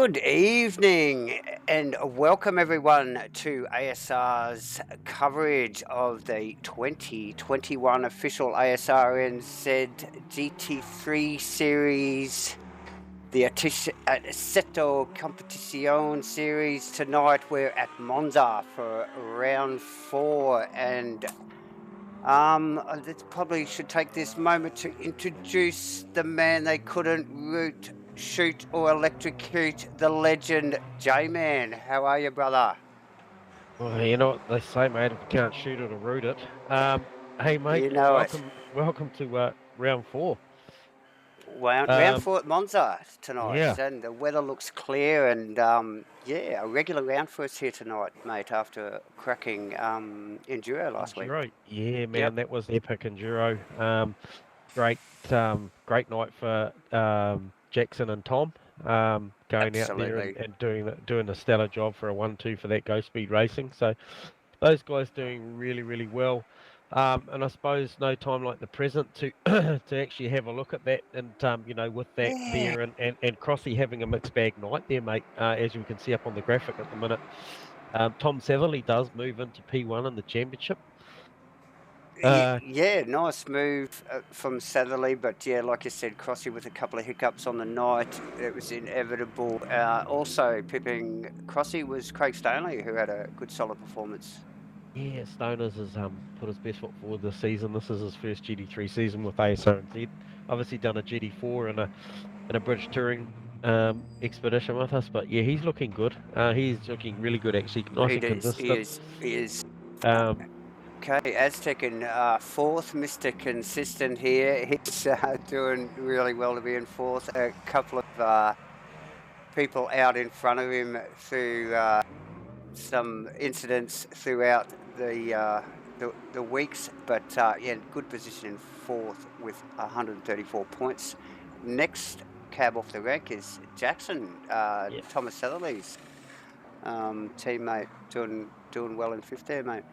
Good evening and welcome everyone to ASR's coverage of the 2021 official Asrnz GT3 series, the Assetto Competizione series. Tonight we're at Monza for round 4 and probably should take this moment to introduce the man they couldn't root, shoot or electrocute, the legend J-Man. How are you, brother? Well, you know what they say, mate. If you can't shoot it or root it. Hey, mate. You know it. Welcome to round 4. Round 4 at Monza tonight, Yeah, and the weather looks clear, and a regular round for us here tonight, mate, after a cracking enduro last week. enduro. Yeah, Yep, man, that was epic enduro. Great, great night for Jackson and Tom. Going out there absolutely. and doing a stellar job for a 1-2 for that Go Speed Racing. So those guys doing really, really well. And I suppose no time like the present to to actually have a look at that, and with that Yeah. there, and Crossy having a mixed bag night there, mate. As you can see up on the graphic at the minute, Tom Satherley does move into P1 in the championship. Yeah, nice move from Satherley, but yeah, like you said, Crossy with a couple of hiccups on the night. It was inevitable. Also, pipping Crossy was Craig Stanley, who had a good solid performance. Yeah, Stoners has put his best foot forward this season. This is his first GT3 season with Asrnz. Obviously done a GT4 and a British touring expedition with us, but yeah, he's looking good. He's looking really good actually, nice He and is, he consistent. is, he is. Um, Okay, Aztec in fourth, Mr. Consistent here. He's doing really well to be in fourth. A couple of people out in front of him through some incidents throughout the weeks, but yeah, good position in fourth with 134 points. Next cab off the rank is Jackson, yeah, Thomas Satherley's teammate, doing well in fifth there, mate.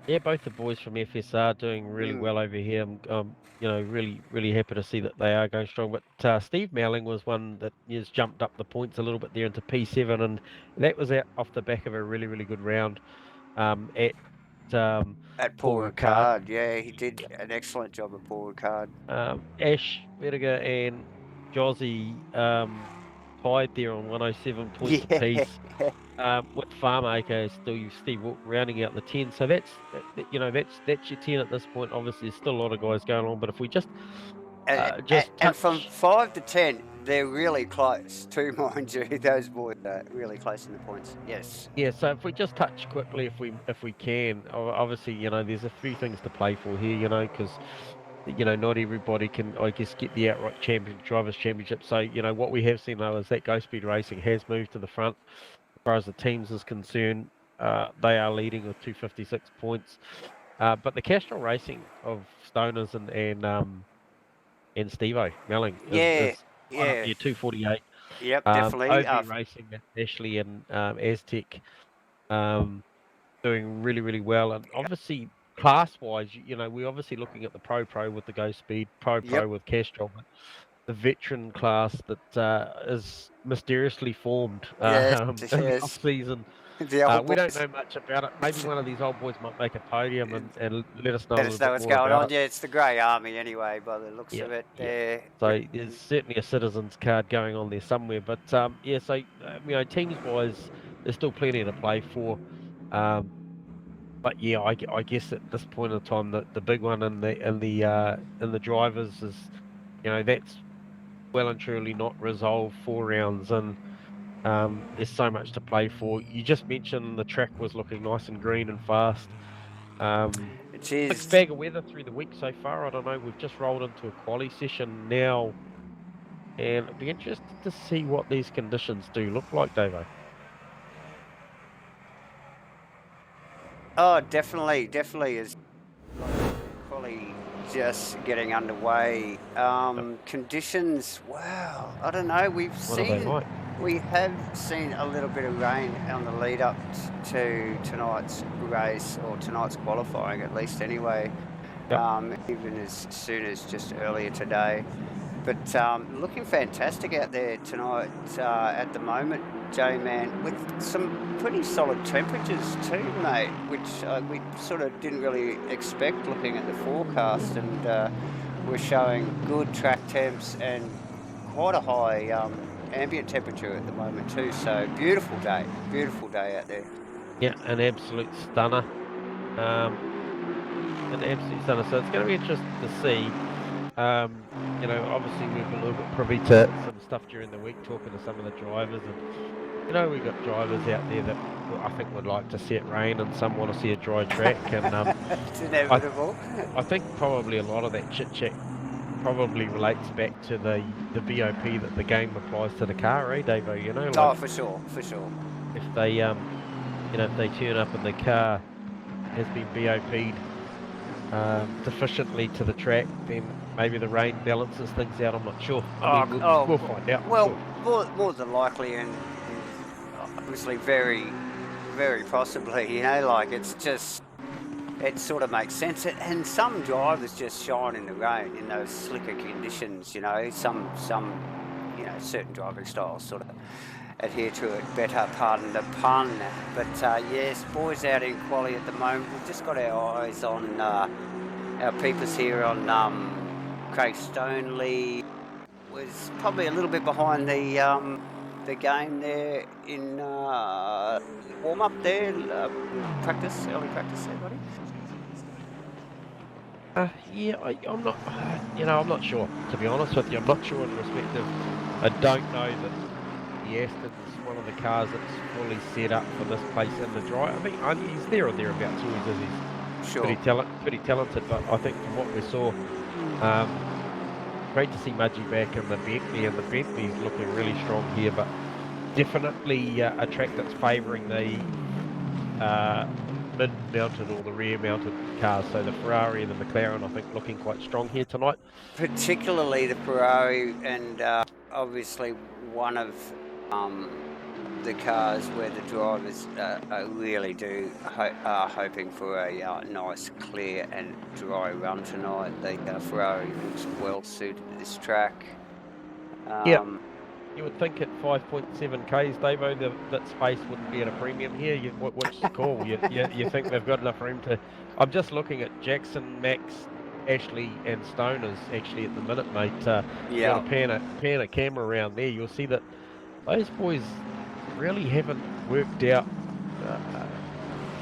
yeah, both the boys from FSR doing really Mm. well over here. I'm really, really happy to see that they are going strong. But Steve Mowling was one that has jumped up the points a little bit there into P7, and that was out off the back of a really, really good round at At Paul Paul Ricard. Ricard, yeah, he did an excellent job at Paul Ricard. Ash Vertiger and Jozzy tied there on 107 points Yeah, apiece. With Farmaker still Steve Wilk rounding out the 10, so that's your 10 at this point. Obviously, there's still a lot of guys going on, but if we just and from touch, 5 to 10, they're really close too, mind you. Those boys are really close in the points. Yes. yeah. So if we just touch quickly, if we can, obviously, there's a few things to play for here, because not everybody can, I guess, get the outright drivers championship. So what we have seen though is that Go Speed Racing has moved to the front. As far as the teams is concerned, they are leading with 256 points. But the Castrol Racing of Stoners and Stevo Melling Yeah, is right up yeah. there, 248. Yep, definitely. OB Racing, Ashley and Aztec, um, doing really, really well. And obviously, class-wise, we're obviously looking at the Pro with the Go Speed, Pro Yep. with Castrol, but the veteran class that is mysteriously formed Yes, in the yes. off-season. The old We don't boys. know much about it. Maybe one of these old boys might make a podium and let us know a Let little us know bit what's more going about on. it. Yeah, it's the Grey Army anyway, by the looks Yeah, of it. yeah. They're So there's certainly a citizens card going on there somewhere. But yeah, so teams wise, there's still plenty to play for. Um, but yeah, I guess at this point in time, the big one in the drivers is, that's well and truly not resolved 4 rounds, and there's so much to play for. You just mentioned the track was looking nice and green and fast. Um, it Mixed is. bag of weather through the week so far. I don't know. We've just rolled into a quali session now, and it'd be interested to see what these conditions do look like, Davo. Oh, definitely is. Quali just getting underway. Yep. Conditions, wow, I don't know. What are they like? We have seen a little bit of rain on the lead up to tonight's race, or tonight's qualifying at least anyway, Yep. even as soon as just earlier today. But looking fantastic out there tonight at the moment. J-Man, with some pretty solid temperatures too, mate, which we sort of didn't really expect looking at the forecast, and we're showing good track temps and quite a high ambient temperature at the moment too. So beautiful day out there. Yeah, an absolute stunner. An absolute stunner. So it's going to be interesting to see. You know, obviously we've been a little bit privy to some stuff during the week, talking to some of the drivers, and you know, we've got drivers out there that I think would like to see it rain, and some want to see a dry track. And it's inevitable. I think probably a lot of that chit chat probably relates back to the BOP that the game applies to the car, eh, Davo? You know, like, oh, for sure. if they you know, if they turn up and the car has been BOP'd sufficiently to the track, then maybe the rain balances things out. I'm not sure. I mean, we'll find out. Well, more than likely, and obviously very, very possibly. You know, like it sort of makes sense. And some drivers just shine in the rain in those slicker conditions. You know, some you know, certain driving styles sort of adhere to it better, pardon the pun. But yes, boys out in quali at the moment. We've just got our eyes on our peepers here on Craig Stoneley. Was probably a little bit behind the game there in warm up there, early practice there, buddy. Yeah, I'm not. You know, I'm not sure. To be honest with you, I'm not sure in respect of. I don't know that the Aston is one of the cars that's fully set up for this place in the dry. I mean, he's there or thereabouts. He's sure. pretty talented, but I think from what we saw, great to see Mudgy back in the Bentley, and the Bentley is looking really strong here, but definitely a track that's favouring the mid-mounted or the rear-mounted cars. So the Ferrari and the McLaren, I think, looking quite strong here tonight. Particularly the Ferrari, and obviously one of the cars where the drivers really are hoping for a nice, clear and dry run tonight. The Ferrari looks well suited to this track. Yeah. You would think at 5.7 Ks, Davo, that space wouldn't be at a premium here. What's the call? You think they've got enough room to... I'm just looking at Jackson, Max, Ashley and Stoners actually at the minute, mate. You got to pan a camera around there. You'll see that those boys really haven't worked out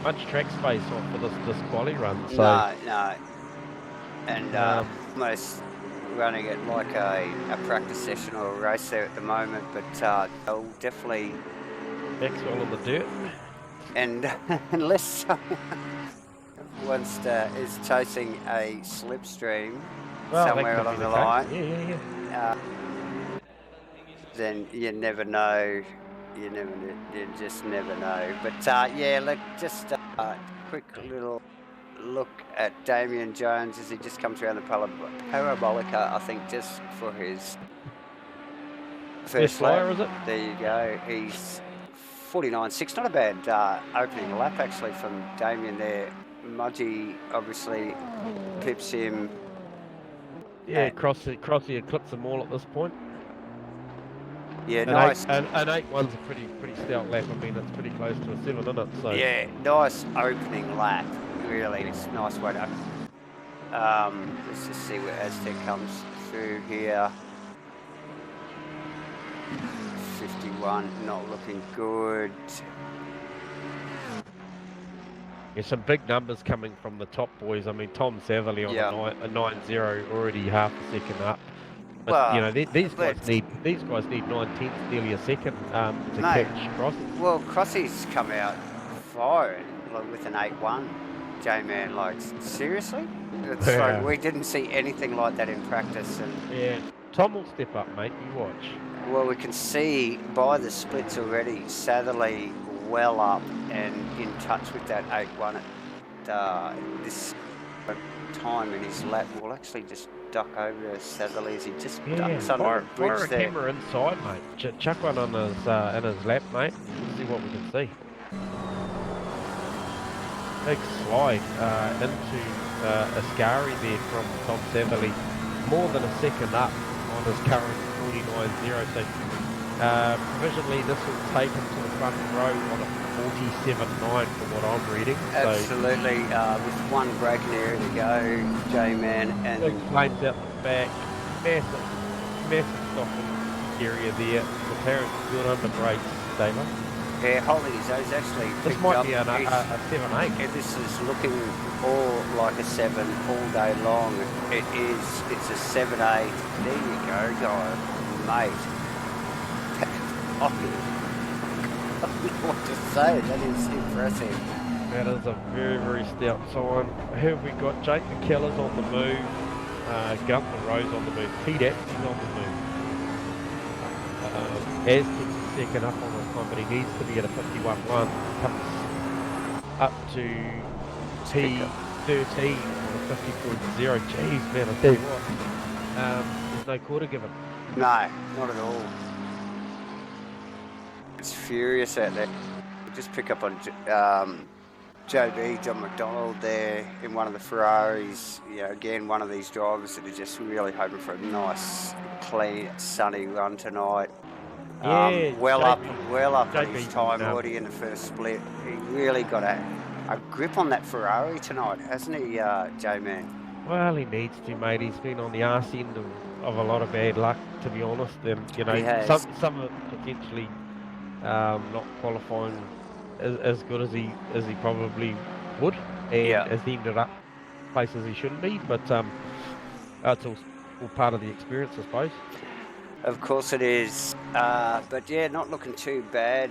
much track space for this quali run. So, no. And almost running it like a practice session or a race there at the moment, but they'll definitely... Maxwell in the dirt. And unless someone is chasing a slipstream somewhere along the line, then you never know. You just never know. But yeah, look, just a quick little look at Damien Jones as he just comes around the parabolica, I think, just for his first lap. Is it? There you go. He's 49.6. Not a bad opening lap actually from Damien there. Mudgy obviously pips him. Yeah, Crossy eclipses them all at this point. Yeah, nice. And 8.1's a pretty stout lap. I mean, it's pretty close to a 7, isn't it? So yeah, nice opening lap. Really, it's a nice way to. Let's just see where Aztec comes through here. 51, not looking good. Yeah, some big numbers coming from the top boys. I mean, Tom Satherley on a 9.0, already half a second up. But well, you know, these guys need 9/10, nearly a second to catch Crossy. Well, Crossy's come out firing with an 8.1. J-Man, like, seriously? It's like we didn't see anything like that in practice. And yeah, Tom will step up, mate. You watch. Well, we can see by the splits already, Satherley well up and in touch with that 8.1 at this time in his lap. We'll actually just duck over to Satherley as he just ducks under the bridge fire there. A camera inside, mate. Chuck one on his lap, mate. See what we can see. Big slide into Ascari there from Tom Satherley. More than a second up on his current 49.0. So Provisionally, this will take him to the front row on a 47.9 from what I'm reading. Absolutely, with one braking area to go, J-Man, and Big flames out the back, massive stopping area there. McLaren's good under brakes, Damo. yeah, holding his nose actually. This might be a 7.8. If this is looking all like a 7 all day long, it's a 7.8. There you go, guys, mate. I don't know what to say. That is impressive. That is a very, very stout sign. Who have we got? Jake McKellar's on the move. Gunther Rose on the move. Pete Atkins's on the move. Aztek's second up on the time, but he needs to be at a 51.1. Comes up to T13 on a 50.0. Jeez, man, I tell you what. There's no quarter given. No, not at all. It's furious out there. Just pick up on JB, John McDonald there in one of the Ferraris. You know, again, one of these drivers that are just really hoping for a nice, clean, sunny run tonight. Yeah, well up on his time already in the first split. He really got a grip on that Ferrari tonight, hasn't he, J-Man? Well, he needs to, mate. He's been on the arse end of a lot of bad luck, to be honest. And you know, some are potentially not qualifying as good as he probably would, and has ended up places he shouldn't be. But it's all part of the experience, I suppose. Of course it is. But yeah, not looking too bad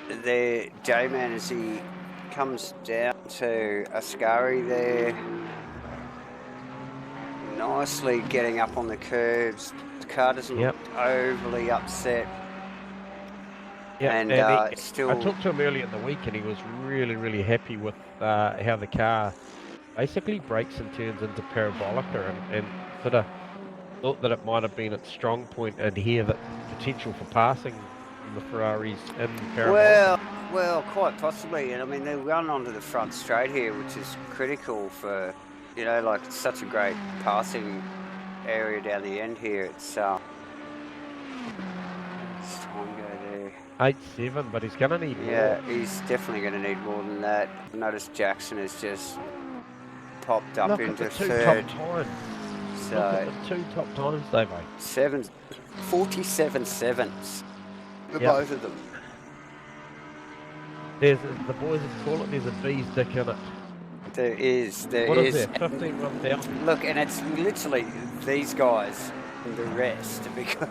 there, J-Man, as he comes down to Ascari there. Nicely getting up on the curves. The car doesn't look overly upset. Yeah, and still. I talked to him earlier in the week, and he was really, really happy with how the car basically brakes and turns into parabolica, and sort of thought that it might have been its strong point, and here that potential for passing the Ferraris in parabolica. Well, quite possibly, and I mean they run onto the front straight here, which is critical for, you know, like it's such a great passing area down the end here. It's time go there. 8.7, but he's going to need more. Yeah, he's definitely going to need more than that. Notice Jackson has just popped up into third. So look at the two top times, Davo. 47 sevenths for both of them. There's the boys would call it. There's a bee's dick in it. There is. What is there? 15,000. Look, and it's literally these guys and the rest, because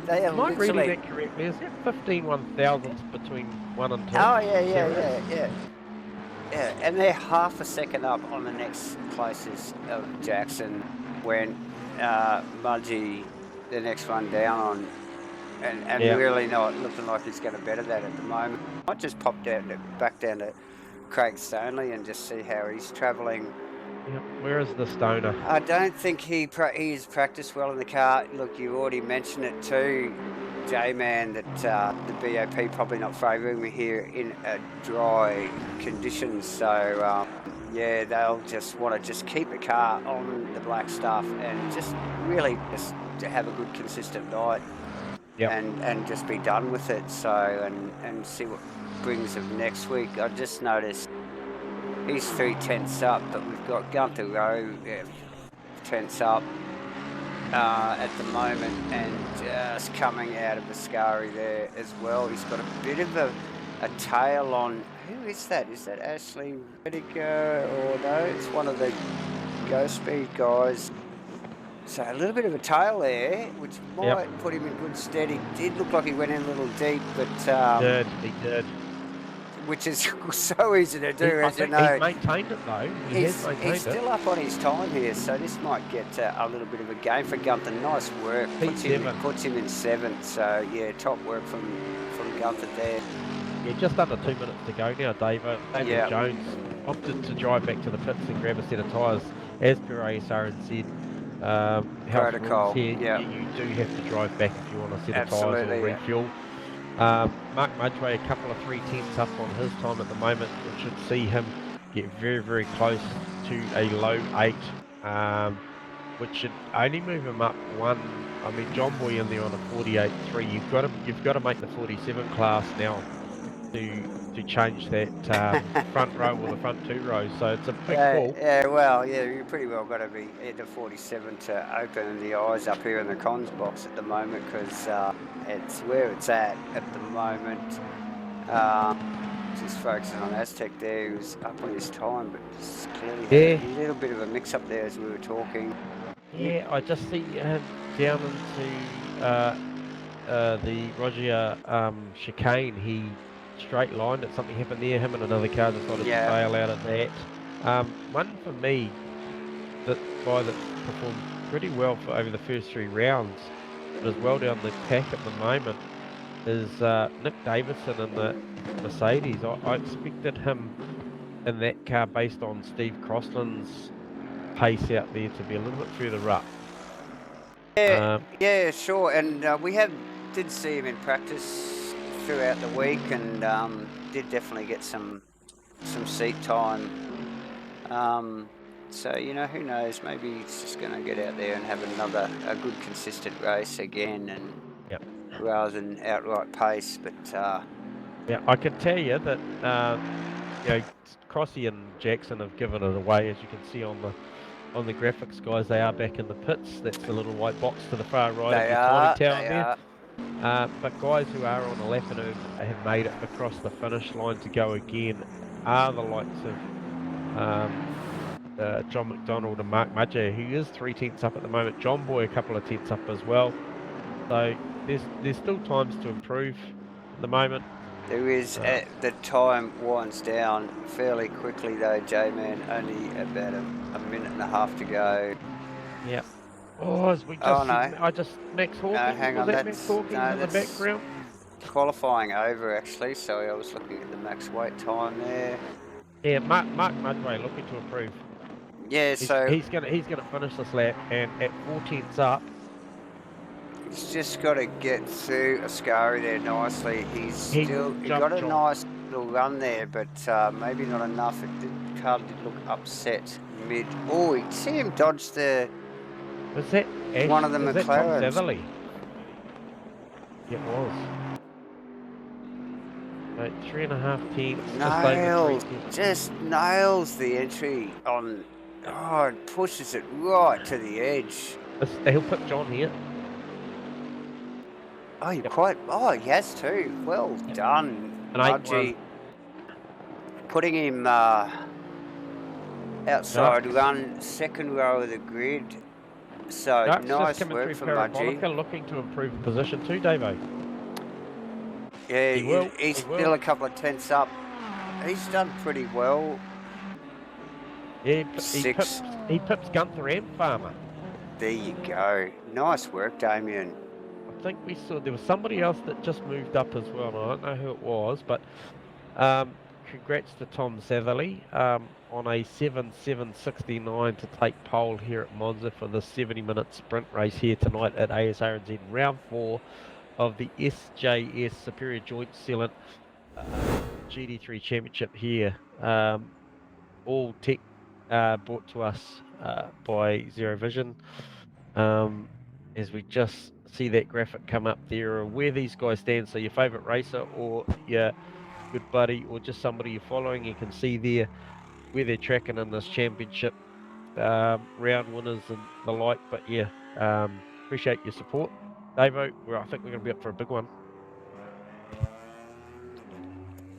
they are literally. Am I reading that correctly? Is that 15,000 between 1 and 2? Oh yeah. Yeah, and they're half a second up on the next closest of Jackson, when Mudgee, the next one down on, and really not looking like he's going to better that at the moment. Might just pop back down to Craig Stoneley and just see how he's travelling. Yep. Where is the Stoner? I don't think he's practiced well in the car. Look, you already mentioned it too, J-Man, that the BOP probably not favouring me here in dry conditions. So yeah, they'll just want to just keep the car on the black stuff and just really just to have a good consistent night. Yep. And just be done with it. So and see what brings of next week. I just noticed he's 3 tenths up, but we've got Gunther Rowe 10ths up at the moment, and just coming out of Ascari there as well. He's got a bit of a tail on. Who is that? Is that Ashley Whittaker, or no? It's one of the Go Speed guys. So a little bit of a tail there, which might put him in good stead. He did look like he went in a little deep, but he did. Which is so easy to do, as you know. He's maintained it though. He's still up on his time here, so this might get a little bit of a game for Gunther. Nice work. Puts him in 7th. So yeah, top work from Gunther there. Yeah, just under 2 minutes to go now, David. David Jones opted to drive back to the pits and grab a set of tyres, as per Asrnz. Protocol. Here, you do have to drive back if you want a set of tyres or refuel. Mark Mudgway, a couple of 3 tenths up on his time at the moment, which should see him get very, very close to a low 8. which should only move him up one. I mean, John Boy in there on a 48.3. You've got to make the 47 class now to change that front row or the front two rows. So it's a big call. Well, you pretty well got to be at the 47 to open the eyes up here in the cons box at the moment, because it's where it's at the moment. Just focusing on Aztec there, he was up on his time, but clearly had a little bit of a mix-up there as we were talking. Yeah, I just see him down into the Roger chicane. He straight lined it. Something happened there. Him and another car decided to bail out of that. One for me, the guy that's performed pretty well for over the first 3 rounds, but is well down the pack at the moment, is Nick Davison in the Mercedes. I expected him in that car based on Steve Crossland's pace out there to be a little bit further up. Yeah, sure. And we did see him in practice throughout the week, and did definitely get some seat time. So who knows? Maybe he's just going to get out there and have a good consistent race again, and rather than outright pace. But yeah, I can tell you that Crossy and Jackson have given it away, as you can see on the graphics, guys. They are back in the pits. That's the little white box to the far right of your timing tower there. But guys who are on a lap and have made it across the finish line to go again are the likes of John McDonald and Mark Mudgett, who is 3 tenths up at the moment. John Boy a couple of tenths up as well. So there's still times to improve at the moment. There is. The time winds down fairly quickly though, J-Man. Only about a minute and a half to go. Yeah. Oh, as we just Max Hawkins. No, hang on, Max Hawkins in the background? Qualifying over, actually. Sorry, I was looking at the max weight time there. Yeah, Mark Mudgett looking to improve. Yeah, he's gonna finish this lap, and at 4 tenths up, he's just got to get through Ascari there nicely. He got a nice little run there, but maybe not enough. The car did look upset mid. Oh, you see him dodge the. Was that one of the McLarens? It was. 3.5 tenths. Just nails the entry on. Oh, it pushes it right to the edge. He'll put John here. Oh, he has too. Well done, Mudgett. Putting him outside run, second row of the grid. So nice work for Mudgett. Looking to improve position too, Davo. Yeah, he's still a couple of tenths up. He's done pretty well. Yeah, he pips Gunther and Farmer. There you go. Nice work, Damien. I think we saw there was somebody else that just moved up as well. I don't know who it was, but congrats to Tom Satherley on a 7.769 to take pole here at Monza for the 70-minute sprint race here tonight at Asrnz, round 4 of the SJS Superior Joint Sealant GT3 Championship here. All tech brought to us by Zero Vision. As we just see that graphic come up there, where these guys stand. So your favourite racer or your good buddy or just somebody you're following, you can see there where they're tracking in this championship, round winners and the like. But yeah, appreciate your support, Davo. I think we're going to be up for a big one.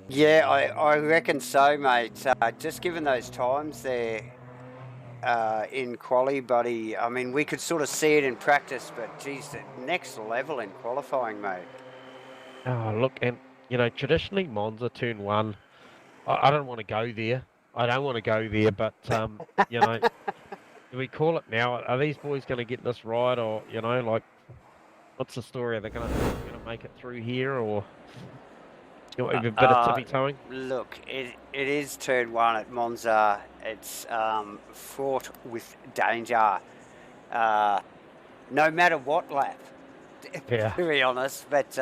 Yeah, I reckon so, mate. Just given those times there in quali, buddy, I mean, we could sort of see it in practice, but geez, the next level in qualifying, mate. Oh, look, and traditionally Monza turn 1, I don't want to go there. But do we call it now? Are these boys going to get this right, or what's the story? Are they going to make it through here, or a bit of tippy toeing? Look, it is turn 1 at Monza. It's fraught with danger, no matter what lap. To be honest, but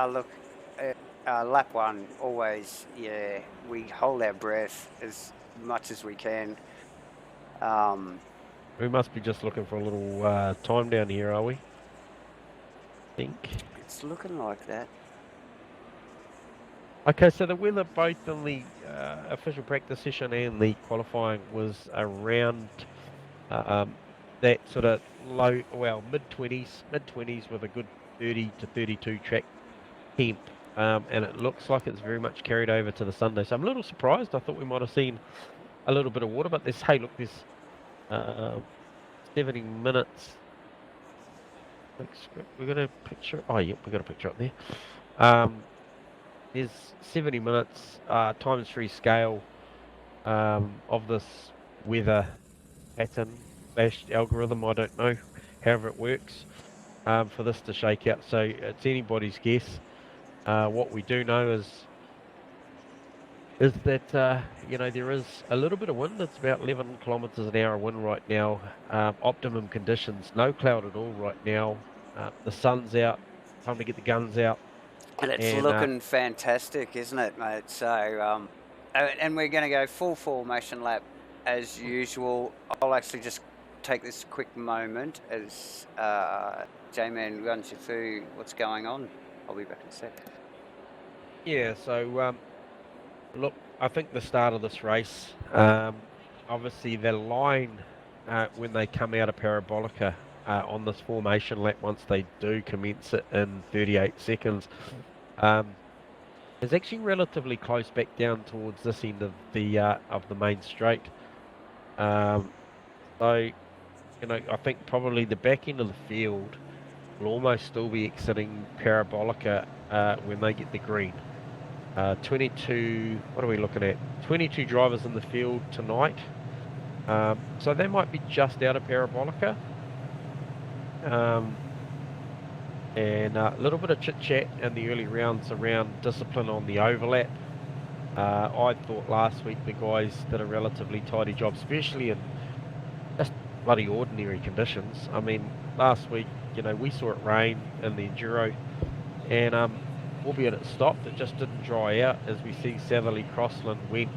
look. Lap 1, always, we hold our breath as much as we can. We must be just looking for a little time down here, are we? I think. It's looking like that. Okay, so the weather both in the official practice session and the qualifying was around that sort of low, well, mid-20s with a good 30 to 32 track temp. And it looks like it's very much carried over to the Sunday. So I'm a little surprised. I thought we might have seen a little bit of water, but hey, look, there's 70 minutes. We got a picture. Oh, yep, we got a picture up there. There's 70 minutes times 3 scale of this weather pattern / algorithm. I don't know, however it works, for this to shake out. So it's anybody's guess. What we do know is that you know, there is a little bit of wind. It's about 11 kilometres an hour wind right now. Optimum conditions, no cloud at all right now. The sun's out. Time to get the guns out. And it's looking fantastic, isn't it, mate? So, and we're going to go full formation lap as usual. I'll actually just take this quick moment as J-Man runs you through what's going on. I'll be back in a sec. Yeah, so look, I think the start of this race, obviously the line when they come out of Parabolica on this formation lap, once they do commence it in 38 seconds, is actually relatively close back down towards this end of the main straight. So, you know, I think probably the back end of the field will almost still be exiting Parabolica when they get the green. 22, what are we looking at? 22 drivers in the field tonight. So they might be just out of Parabolica. And a little bit of chit-chat in the early rounds around discipline on the overlap. I thought last week the guys did a relatively tidy job, especially in just bloody ordinary conditions. I mean, last week, you know, we saw it rain in the Enduro, and albeit it stopped, it just didn't dry out, as we see Southerly Crossland went.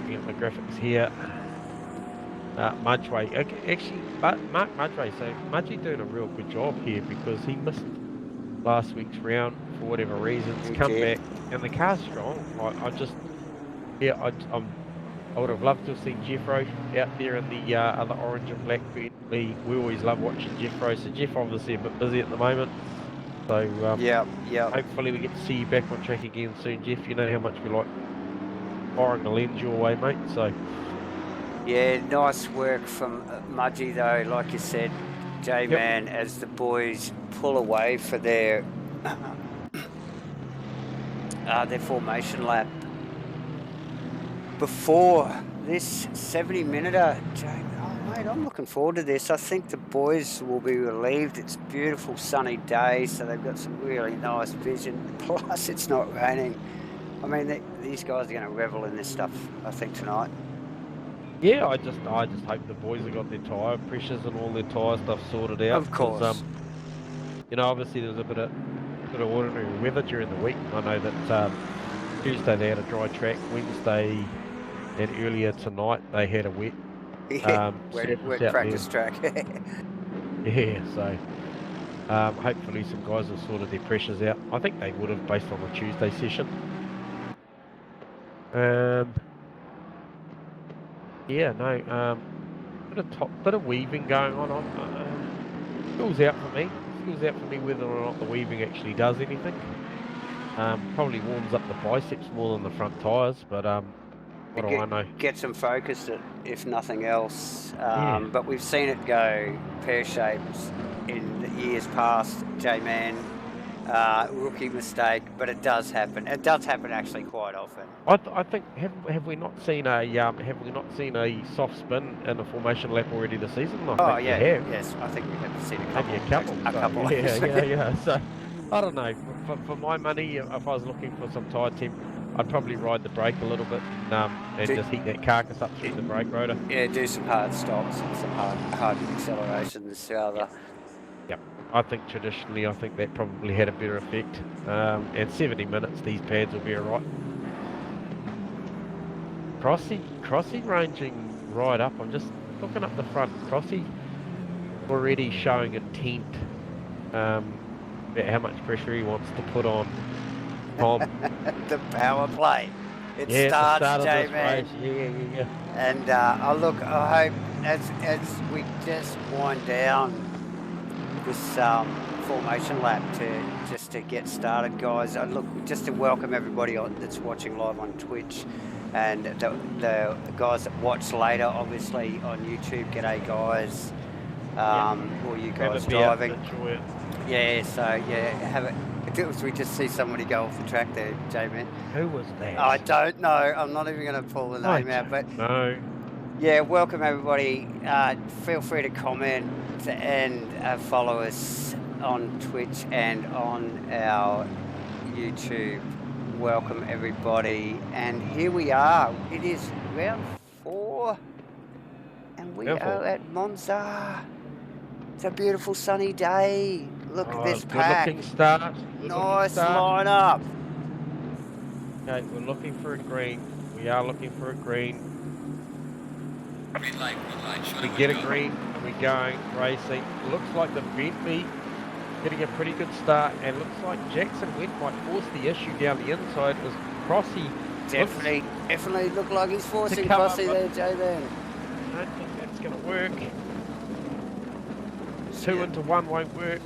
Get my graphics here. Mudgeway, actually, Mark Mudgeway, so Mudgey doing a real good job here because he missed last week's round for whatever reasons. Come back, and the car's strong. I would have loved to have seen Jeffro out there in the other orange and black Bentley. We always love watching Jeffro. So Jeff obviously a bit busy at the moment. So hopefully we get to see you back on track again soon, Jeff. You know how much we like firing a lens your way, mate. So yeah, nice work from Mudgey though, like you said, J-Man, as the boys pull away for their formation lap. Before this 70-minuter, mate, I'm looking forward to this. I think the boys will be relieved. It's a beautiful sunny day, so they've got some really nice vision. Plus, it's not raining. I mean, these guys are going to revel in this stuff, I think, tonight. Yeah, I just hope the boys have got their tyre pressures and all their tyre stuff sorted out. Of course. You know, obviously there's a bit of ordinary weather during the week. I know that Tuesday they had a dry track. Wednesday and earlier tonight they had a wet. Wet practice track. Yeah, so hopefully some guys have sorted their pressures out. I think they would have based on the Tuesday session. Yeah, no, bit of weaving going on. Skills out for me. Skills out for me whether or not the weaving actually does anything. Probably warms up the biceps more than the front tyres, but what do I know? Gets them focused, if nothing else. But we've seen it go pear-shaped in the years past, J-Man. Rookie mistake, but it does happen. It does happen actually quite often. I think have we not seen a soft spin in a formation lap already this season? I think we have. Yes, I think we have seen a couple. Maybe a couple. Yeah. So I don't know. For my money, if I was looking for some tyre temp, I'd probably ride the brake a little bit and just heat that carcass up through the brake rotor. Yeah, do some hard stops and some hard accelerations rather. Yep. I think traditionally, that probably had a better effect. And 70 minutes, these pads will be alright. Crossy ranging right up. I'm just looking up the front. Crossy already showing intent about how much pressure he wants to put on Tom. The power play. It Yeah, at the starts, start of this J-Man. race. Yeah. And oh, look, I hope as we just wind down this formation lap to get started, guys. Look, just to welcome everybody that's watching live on Twitch, and the guys that watch later, obviously on YouTube. G'day, guys. Or you guys driving. Enjoy it. Yeah. So yeah, have it. We just see somebody go off the track there, J-Man. Who was that? I don't know. I'm not even going to pull the name out, but no. Yeah, welcome everybody. Feel free to comment and follow us on Twitch and on our YouTube. Welcome everybody. And here we are. It is round 4 and we are at Monza. It's a beautiful sunny day. Look at this pack. Good looking start. Nice lineup. Okay, we're looking for a green. We are looking for a green. Green light. We get a green, we're going, racing. Looks like the Bentley getting a pretty good start, and looks like Jackson Went might force the issue down the inside as Crossy. Definitely look like he's forcing Crossy there, J-Man. I don't think that's going to work. 2 into 1 won't work.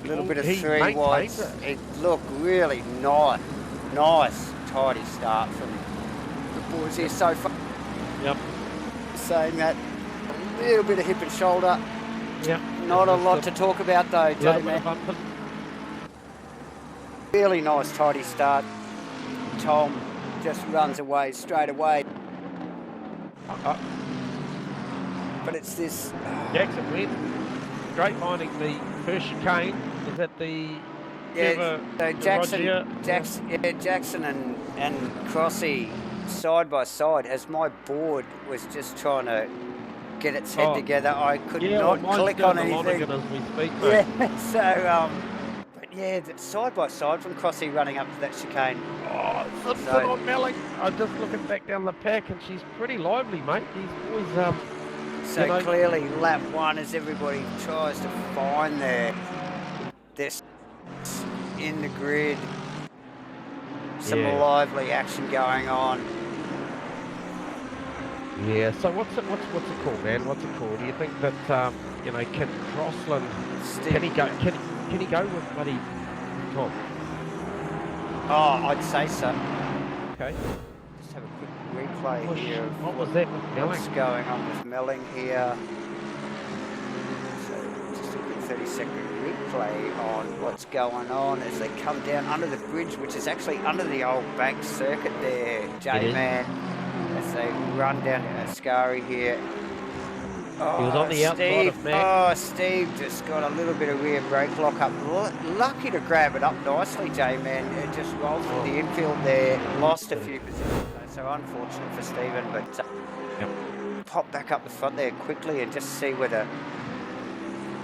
A little bit of 3 wides. It looked really nice, tidy start from the boys here so far. Yep. Saying that, a little bit of hip and shoulder. Yep. Not a lot to talk about though, J-Man. Really nice, tidy start. Tom just runs away straight away. But it's this... Jackson Went, straight lining the first chicane. Is that the... Yeah, so Jackson and Crossy side by side as my board was just trying to get its head together. I could not click on anything. As we speak, yeah, so but yeah, side by side from Crossy running up to that chicane. Oh, Simpson on Melling. I'm just looking back down the pack and she's pretty lively, mate. These boys, so clearly lap 1 as everybody tries to find this in the grid. Some lively action going on. Yeah. So what's it called, man? What's it called? Do you think that can Crossland can he go with bloody Tom? Oh, I'd say so. Okay. Just have a quick replay here. What was that with Melling? What's going on with Melling here? So just a quick 30-second replay on what's going on as they come down under the bridge, which is actually under the old bank circuit there, J-Man, as they run down to Ascari here. Oh, he was on the outside of Mac. Oh, Steve just got a little bit of rear brake lock up. Lucky to grab it up nicely, J-Man. It just rolled through the infield there, lost a few positions. So unfortunate for Stephen, but pop back up the front there quickly and just see whether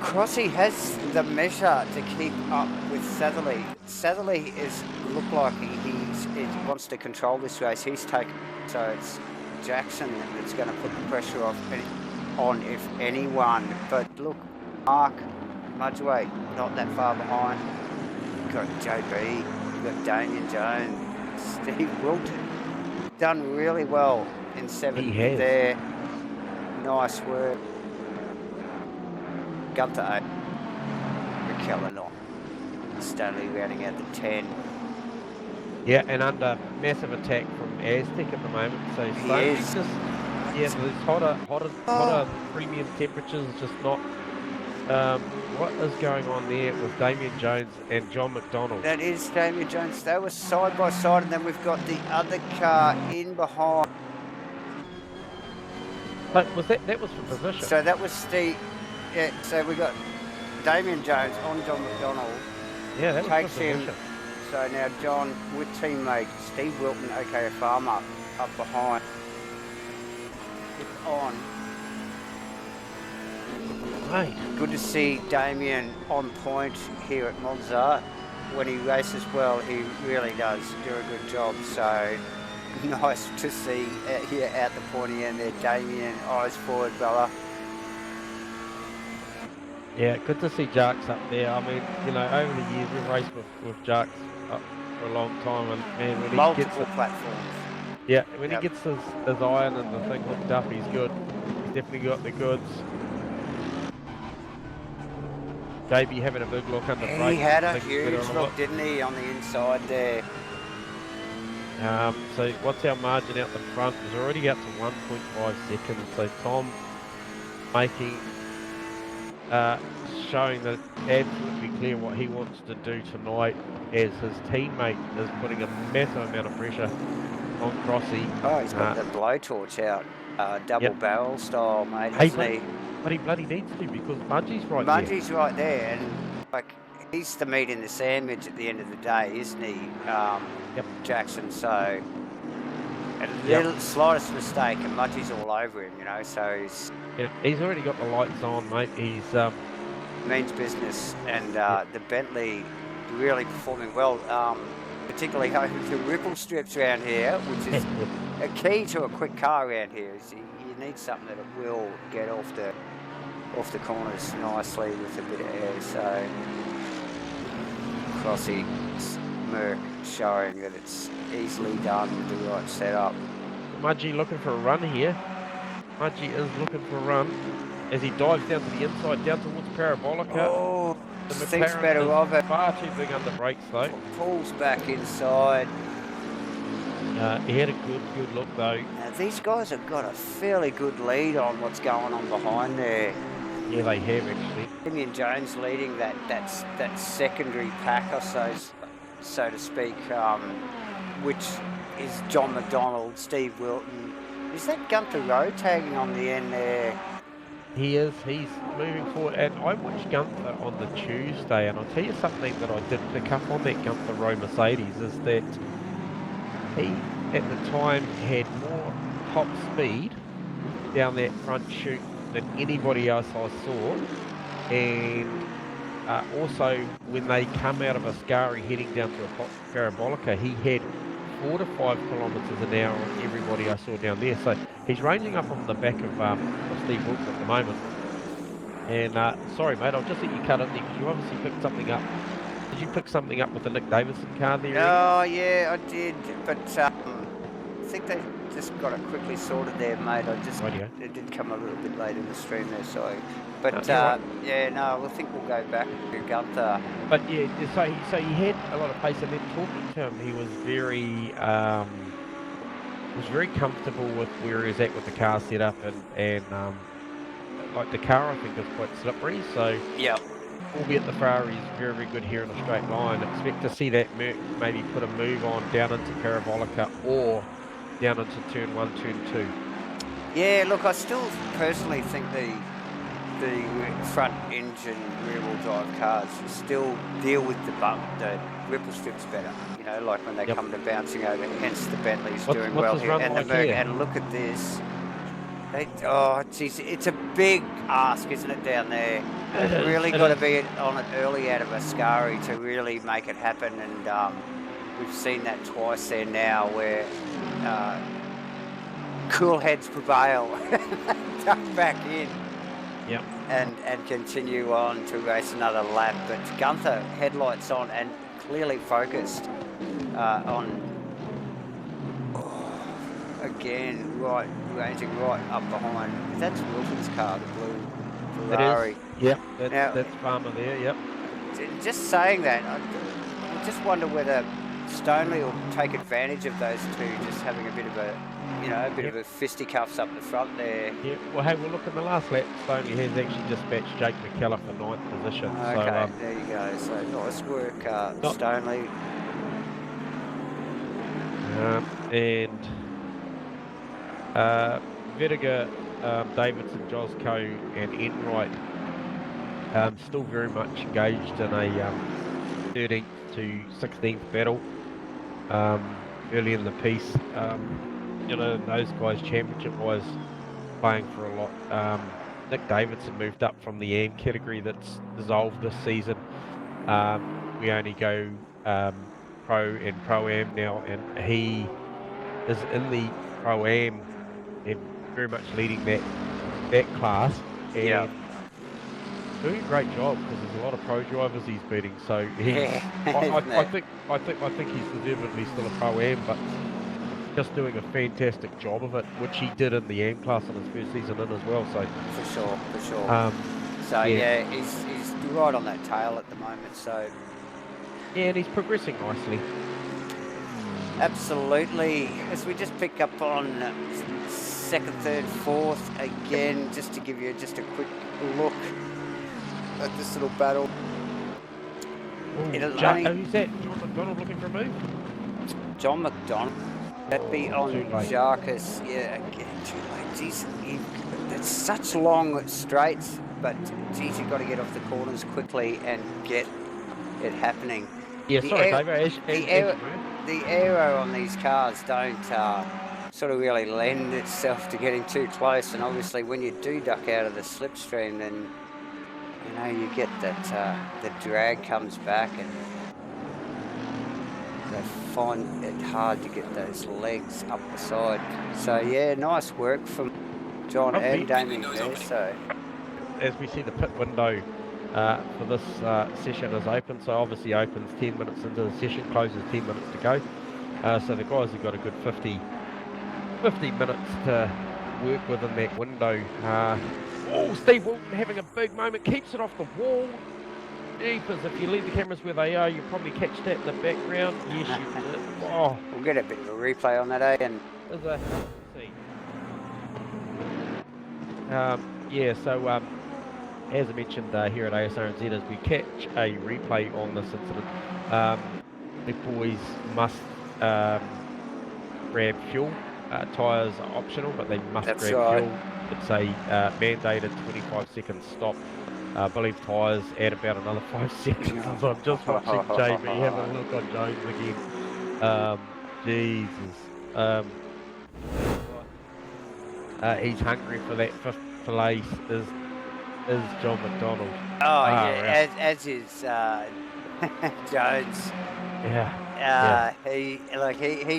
Crossy has the measure to keep up with Satherley. Satherley look like he wants to control this race. He's taken, so it's Jackson that's going to put the pressure on if anyone. But look, Mark Mudgeway not that far behind. You've got JB, you've got Damien Jones, Steve Wilton. Done really well in 7th there. Nice work. Gunther 8. Raquel Stanley rounding out the 10. Yeah, and under massive attack from Aztec at the moment. So Stoney's just there's hotter premium temperatures. Just not. What is going on there with Damien Jones and John McDonald? That is Damien Jones. They were side by side, and then we've got the other car in behind. But was that was for position? So that was Steve. Yeah. So we got Damien Jones on John McDonald. Yeah, that takes was for him. position. So now John with teammate Steve Wilton, aka Farmer, up behind. It's on. Right. Good to see Damien on point here at Monza. When he races well, he really does do a good job. So nice to see here at the pointy end there, Damien, eyes forward, brother. Yeah, good to see Jarks up there. I mean, you know, over the years we've raced with Jarks up for a long time, and man, when he gets Multiple it, platforms. yeah, when he Yep. gets his iron and the thing hooked up, he's good. He's definitely got the goods. JB having a big look under He brakes. had a things huge better on look, it. didn't he, on the inside there? So what's our margin out the front? Is already out to 1.5 seconds. So Tom making, showing that it's absolutely clear what he wants to do tonight, as his teammate is putting a massive amount of pressure on Crossy. Oh, he's got the blowtorch out, double barrel style, mate, hasn't he? But he bloody needs to, because Mudgie's right there. Mudgie's right there, and like he's the meat in the sandwich at the end of the day, isn't he, Jackson? So a little slightest mistake, and Mudgie's all over him, you know. So he's already got the lights on, mate. He's means business, and the Bentley really performing well, particularly over the ripple strips around here, which is a key to a quick car around here. Is you need something that it will get off the corners nicely with a bit of air. So Crossy Merc showing that it's easily done with the right setup. Mudgie looking for a run here. Mudgie is looking for a run as he dives down to the inside, down towards Parabolica. Oh, the thinks better of it. Far too big under brakes though. Pulls back inside. He had a good look though. Now, these guys have got a fairly good lead on what's going on behind there. Yeah, they have actually. Damien Jones leading that secondary pack, or so to speak, which is John McDonald, Steve Wilton. Is that Gunther Rowe tagging on the end there? He is. He's moving forward. And I watched Gunther on the Tuesday, and I'll tell you something that I did pick up on that Gunther Rowe Mercedes is that he, at the time, had more top speed down that front chute than anybody else I saw. And also, when they come out of Ascari heading down to a Parabolica, he had 4 to 5 kilometres an hour on everybody I saw down there. So he's ranging up on the back of Steve Wilkes at the moment. And sorry, mate, I'll just let you cut in there because you obviously picked something up. Did you pick something up with the Nick Davidson car there? Oh, yeah, I did. But I think they just got it quickly sorted there, mate. It did come a little bit late in the stream there, sorry. But I think we'll go back to Gunther. But yeah, so he had a lot of pace, and then talking to him, he was very comfortable with where he's at with the car setup, and like the car I think is quite slippery. So albeit the Ferrari is very, very good here in a straight line, expect to see that maybe put a move on down into Parabolica or down into turn 1, turn 2. Yeah, look, I still personally think the front engine rear wheel drive cars still deal with the ripple strips better, you know, like when they come to bouncing over, hence the Bentley's doing well here, and the Merc, and look at this. It's a big ask, isn't it, down there? They've really got to be on it early out of Ascari to really make it happen, and we've seen that twice there now where cool heads prevail, duck back in. Yep. And continue on to race another lap. But Gunther, headlights on and clearly focused on, again, ranging right up behind. That's Wilton's car, the blue Ferrari. Yep, that's Farmer there, yep. Just saying that, I just wonder whether Stoneley will take advantage of those two, just having a bit of a fisticuffs up the front there. Yeah, well, hey, we'll look in the last lap. Stoney has actually dispatched Jake McKellar for 9th position. Okay, so, there you go. So nice work, Stoneley. And Vetiger, Davidson, Josco, and Enright still very much engaged in a 13th to 16th battle early in the piece. You know, those guys championship-wise playing for a lot. Nick Davidson moved up from the AM category that's dissolved this season. We only go Pro and Pro-Am now, and he is in the Pro-Am and very much leading that class, and Yeah. doing a great job because there's a lot of pro drivers he's beating. So he's, Yeah, I isn't it? think he's deservedly still a Pro-Am, but just doing a fantastic job of it, which he did in the AM class in his first season in as well. So For sure, for sure. yeah. So yeah, he's right on that tail at the moment. So Yeah, and he's progressing nicely. absolutely. As we just pick up on second, third, fourth again, just to give you just a quick look at this little battle. Who's that? John McDonald looking for a move? John McDonald. That'd be on too late. Jarkus. Yeah, again, too late. Geez, it's such long straights, but geez, you've got to get off the corners quickly and get it happening. Yeah, sorry, Dave. The aero on these cars don't sort of really lend itself to getting too close, and obviously when you do duck out of the slipstream, then you know you get that the drag comes back, and they find it hard to get those legs up the side. So yeah, nice work from John and Damien there. So as we see, the pit window for this session is open, so obviously opens 10 minutes into the session, closes 10 minutes to go. So the guys have got a good 50 minutes to work within that window. Steve Wilton having a big moment, keeps it off the wall. Jeepers, if you leave the cameras where they are, you probably catch that in the background. Yes, you did. Oh, we'll get a bit of a replay on that, eh? And let's see. Yeah, so as I mentioned here at Asrnz, as we catch a replay on this incident, the boys must grab fuel. Tyres are optional, but they must grab fuel. It's a mandated 25-second stop. I believe tyres add about another 5 seconds. As I'm just watching Jamie have a look on Jones again. Jesus. He's hungry for that fifth place. Is John McDonald. Oh yeah, as is Jones. Yeah. He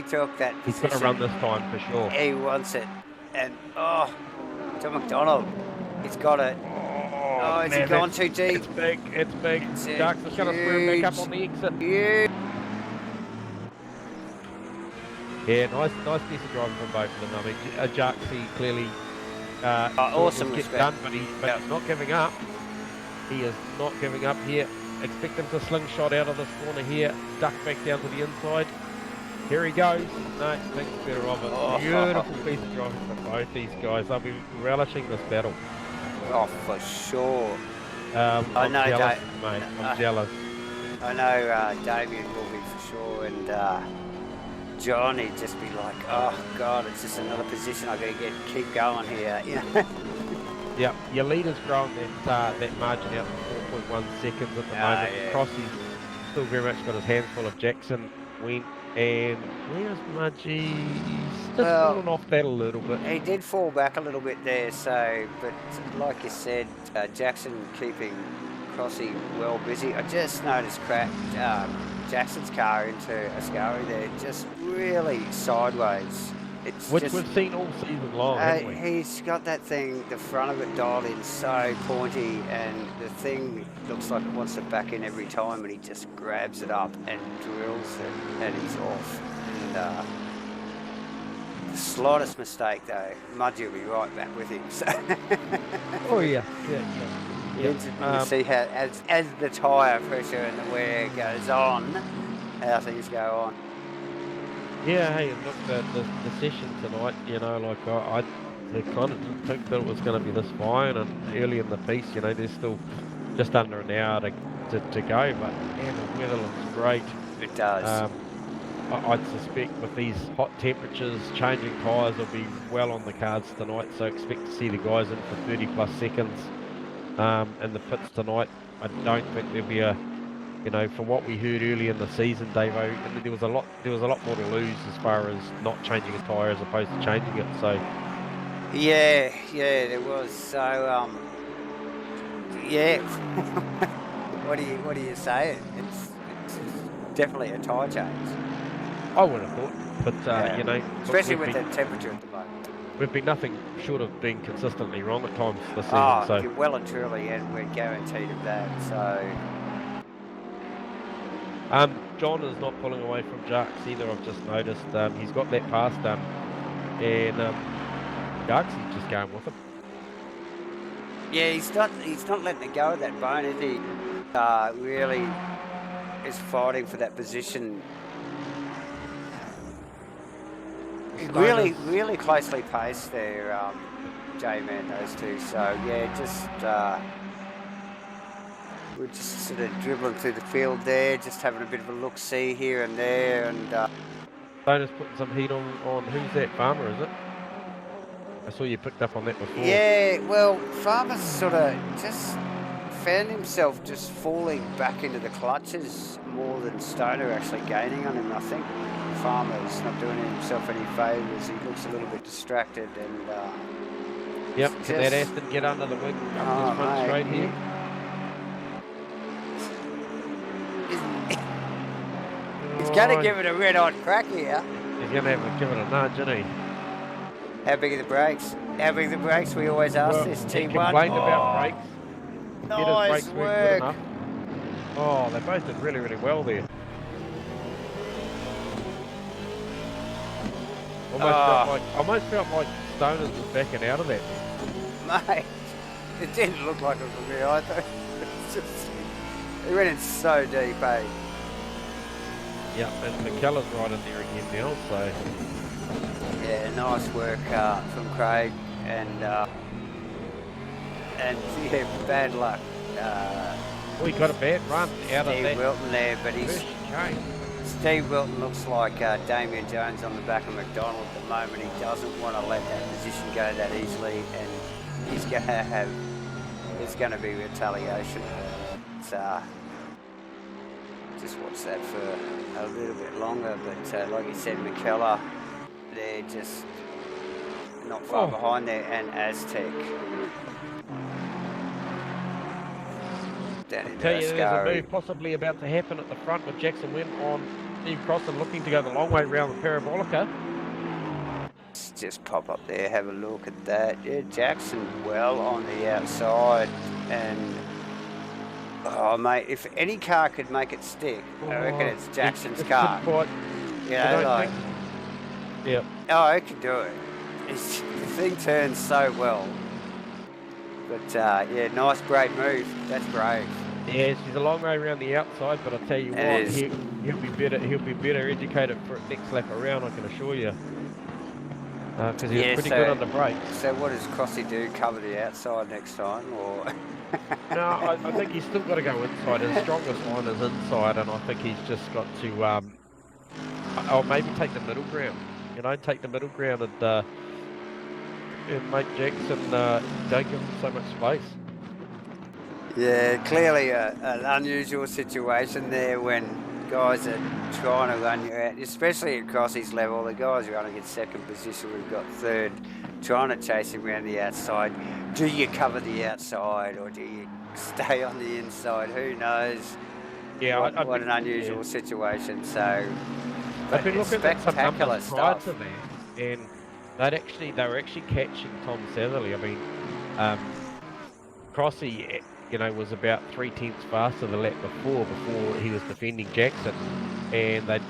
took that He's position. got to run this time for sure. He wants it, and John McDonald, he's got it. Oh, has he gone too deep? It's big. Dark's just going to square him back up on the exit. Yeah, nice piece of driving from both of them. I mean, Jarksy clearly awesome get done, but he's not giving up. He is not giving up here. Expect him to slingshot out of this corner here, duck back down to the inside. Here he goes. No, thinks better of it. Beautiful piece of driving from both these guys. They'll be relishing this battle. Oh, for sure. I'm jealous, mate. I'm jealous. I know Damien will be for sure, and John, he'd just be like, oh God, it's just another position I got to keep going here. You know? Yeah, your leader's grown that margin out to 4.1 seconds at the moment. Yeah. Crossy's still very much got his hands full of Jackson. Went and where's Mudgee? He's just fallen off that a little bit. He did fall back a little bit there, so, but like you said, Jackson keeping Crossy well busy. I just noticed Jackson's car into Ascari there, just really sideways. Which we've seen all season long, haven't we? He's got that thing, the front of it dialed in so pointy, and the thing looks like it wants to back in every time, and he just grabs it up and drills it, and he's off. And the slightest mistake, though, Mudgee will be right back with him. So oh yeah. Interesting to see how, as the tyre pressure and the wear goes on, how things go on. Yeah, hey, look, the session tonight, you know, like I kind of didn't think that it was going to be this fine, and early in the piece, you know, there's still just under an hour to go, but man, the weather looks great. It does. I'd suspect with these hot temperatures, changing tyres will be well on the cards tonight, so expect to see the guys in for 30 plus seconds in the pits tonight. I don't think there'll be a, you know, from what we heard early in the season, Davo, I mean, there was a lot more to lose as far as not changing a tyre as opposed to changing it. So yeah, there was. So yeah, what do you say? It's definitely a tyre change. I would have thought. But Yeah. you know, look, Especially with the temperature at the moment. we've been nothing short of being consistently wrong at times this season. Oh, So well and truly, and we're guaranteed of that. So John is not pulling away from Jarks either. I've just noticed he's got that pass done, and Jarks is just going with him. yeah, he's not letting it go at that bone, is he? Really is fighting for that position. Really closely paced there, J-Man, those two. So yeah, just we're just sort of dribbling through the field there, just having a bit of a look-see here and there, and Stoner's putting some heat on who's that, Farmer, is it? I saw you picked up on that before. yeah, well, Farmer's sort of just found himself just falling back into the clutches more than Stoner actually gaining on him. I think Farmer's not doing himself any favours. He looks a little bit distracted, and yep, can that Aston get under the wing up this front straight here? He's going to give it a red-hot crack here. He's going to have to give it a nudge, isn't he? How big are the brakes? How big are the brakes? We always ask this. He T1. complained about brakes. Nice work. Oh, they both did really, really well there. Almost felt like Stoners was backing out of that. Mate, it didn't look like it for me either. It's just, he went in so deep, eh? Yeah, and McKellar's right in there again now, so... Yeah, nice work from Craig, and yeah, bad luck. We got a bad run out of that. Steve Wilton there, but Steve Wilton looks like Damien Jones on the back of McDonald at the moment. He doesn't want to let that position go that easily, and he's going to have, there's going to be retaliation. It's, just watch that for a little bit longer, but like you said, McKellar, they're just not far behind there, and Aztec. I tell you, there's a move possibly about to happen at the front with Jackson Wynn on Steve Crossan looking to go the long way round the Parabolica. Let's just pop up there, have a look at that. Yeah, Jackson well on the outside, and oh mate, if any car could make it stick, I reckon it's Jackson's car. Yeah. Oh, it can do it. The thing turns so well. But yeah, nice, great move. That's brave. Yeah, she's a long way around the outside, but I tell you what, he'll be better. He'll be better educated for it next lap around, I can assure you. Because he was pretty good on the brakes. So what does Crossy do? Cover the outside next time, or? No, I think he's still got to go inside. His strongest line is inside, and I think he's just got to, or maybe take the middle ground. You know, take the middle ground and make Jackson don't give him so much space. Yeah, clearly an unusual situation there when guys are trying to run you out, especially at Crossy's level. The guys running in second position, we've got third, trying to chase him around the outside. Do you cover the outside or do you stay on the inside? Who knows? Yeah, what an unusual situation. So, I've been looking at some numbers prior to that, and they were actually catching Tom Satherley. I mean, Crossy, you know, was about 3/10 faster the lap before he was defending Jackson, and they'd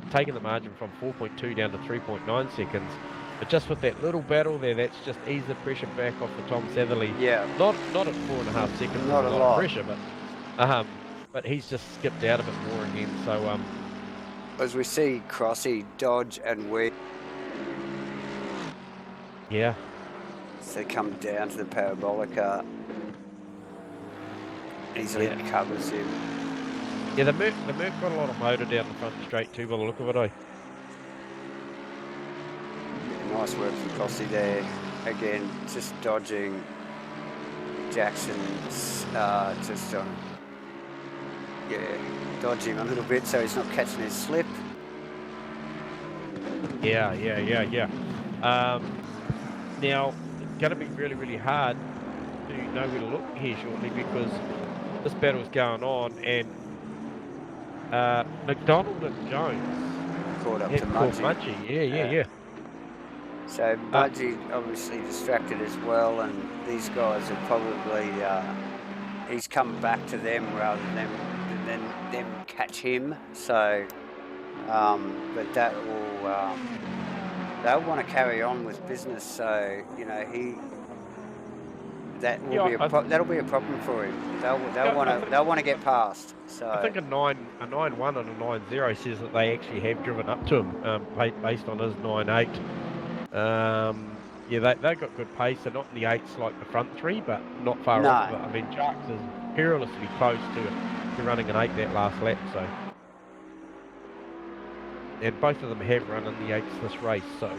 taken the margin from 4.2 down to 3.9 seconds. But just with that little battle there, that's just eased the pressure back off for Tom Satherley. Yeah. Not at 4.5 seconds. Not a lot of pressure, but he's just skipped out of it more again. So as we see Crossy dodge and weave. Yeah. So they come down to the Parabolica. Easily covers him. Yeah, the Merc got a lot of motor down the front straight too, by the look of it, eh? Nice work from Crossy there. Again, just dodging Jackson's just on. Dodging a little bit so he's not catching his slip. Yeah. Now, it's going to be really, really hard to know where to look here shortly because this battle's going on, and McDonald and Jones caught up Yeah, to caught Mudgee. Mudgee. Yeah. So Mudgee obviously distracted as well, and these guys are probably he's come back to them rather than them catch him. So, but that will they'll want to carry on with business. So that will be that'll be a problem for him. They'll want to get past. So I think a 9-1 and a 9-0 says that they actually have driven up to him based on his 9-8. Yeah, they got good pace. They're not in the 8s like the front three, but not far off. I mean, Jarks is perilously close to running an 8 that last lap. So, and both of them have run in the 8s this race. So,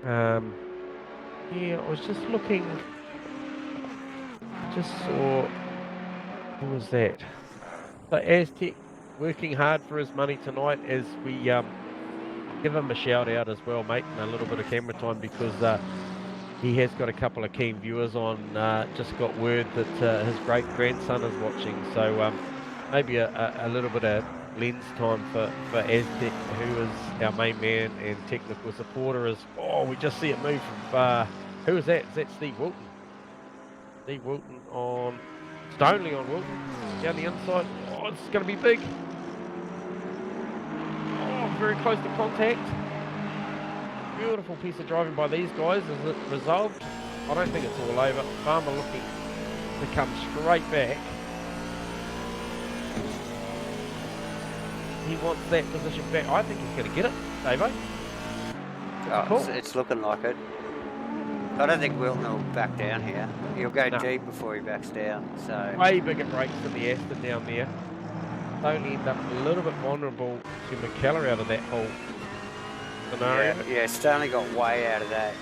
yeah, I was just looking. Just saw. Who was that? So Aztec working hard for his money tonight as we give him a shout out as well, mate, and a little bit of camera time because he has got a couple of keen viewers on. Just got word that his great grandson is watching, so maybe a little bit of lens time for Aztec, who is our main man and technical supporter. We just see it move from who is that? Is that Steve Wilton? Steve Wilton on Stoneley on Wilton down the inside. Oh, it's going to be big. Oh, very close to contact. Beautiful piece of driving by these guys. Is it resolved? I don't think it's all over. Farmer looking to come straight back. He wants that position back. I think he's going to get it, Davo. It's looking like it. I don't think Wilton will back down here. He'll go deep before he backs down. So way bigger brakes than the Aston down there. Only end up a little bit vulnerable to McKellar out of that whole scenario. Yeah, Stanley got way out of that.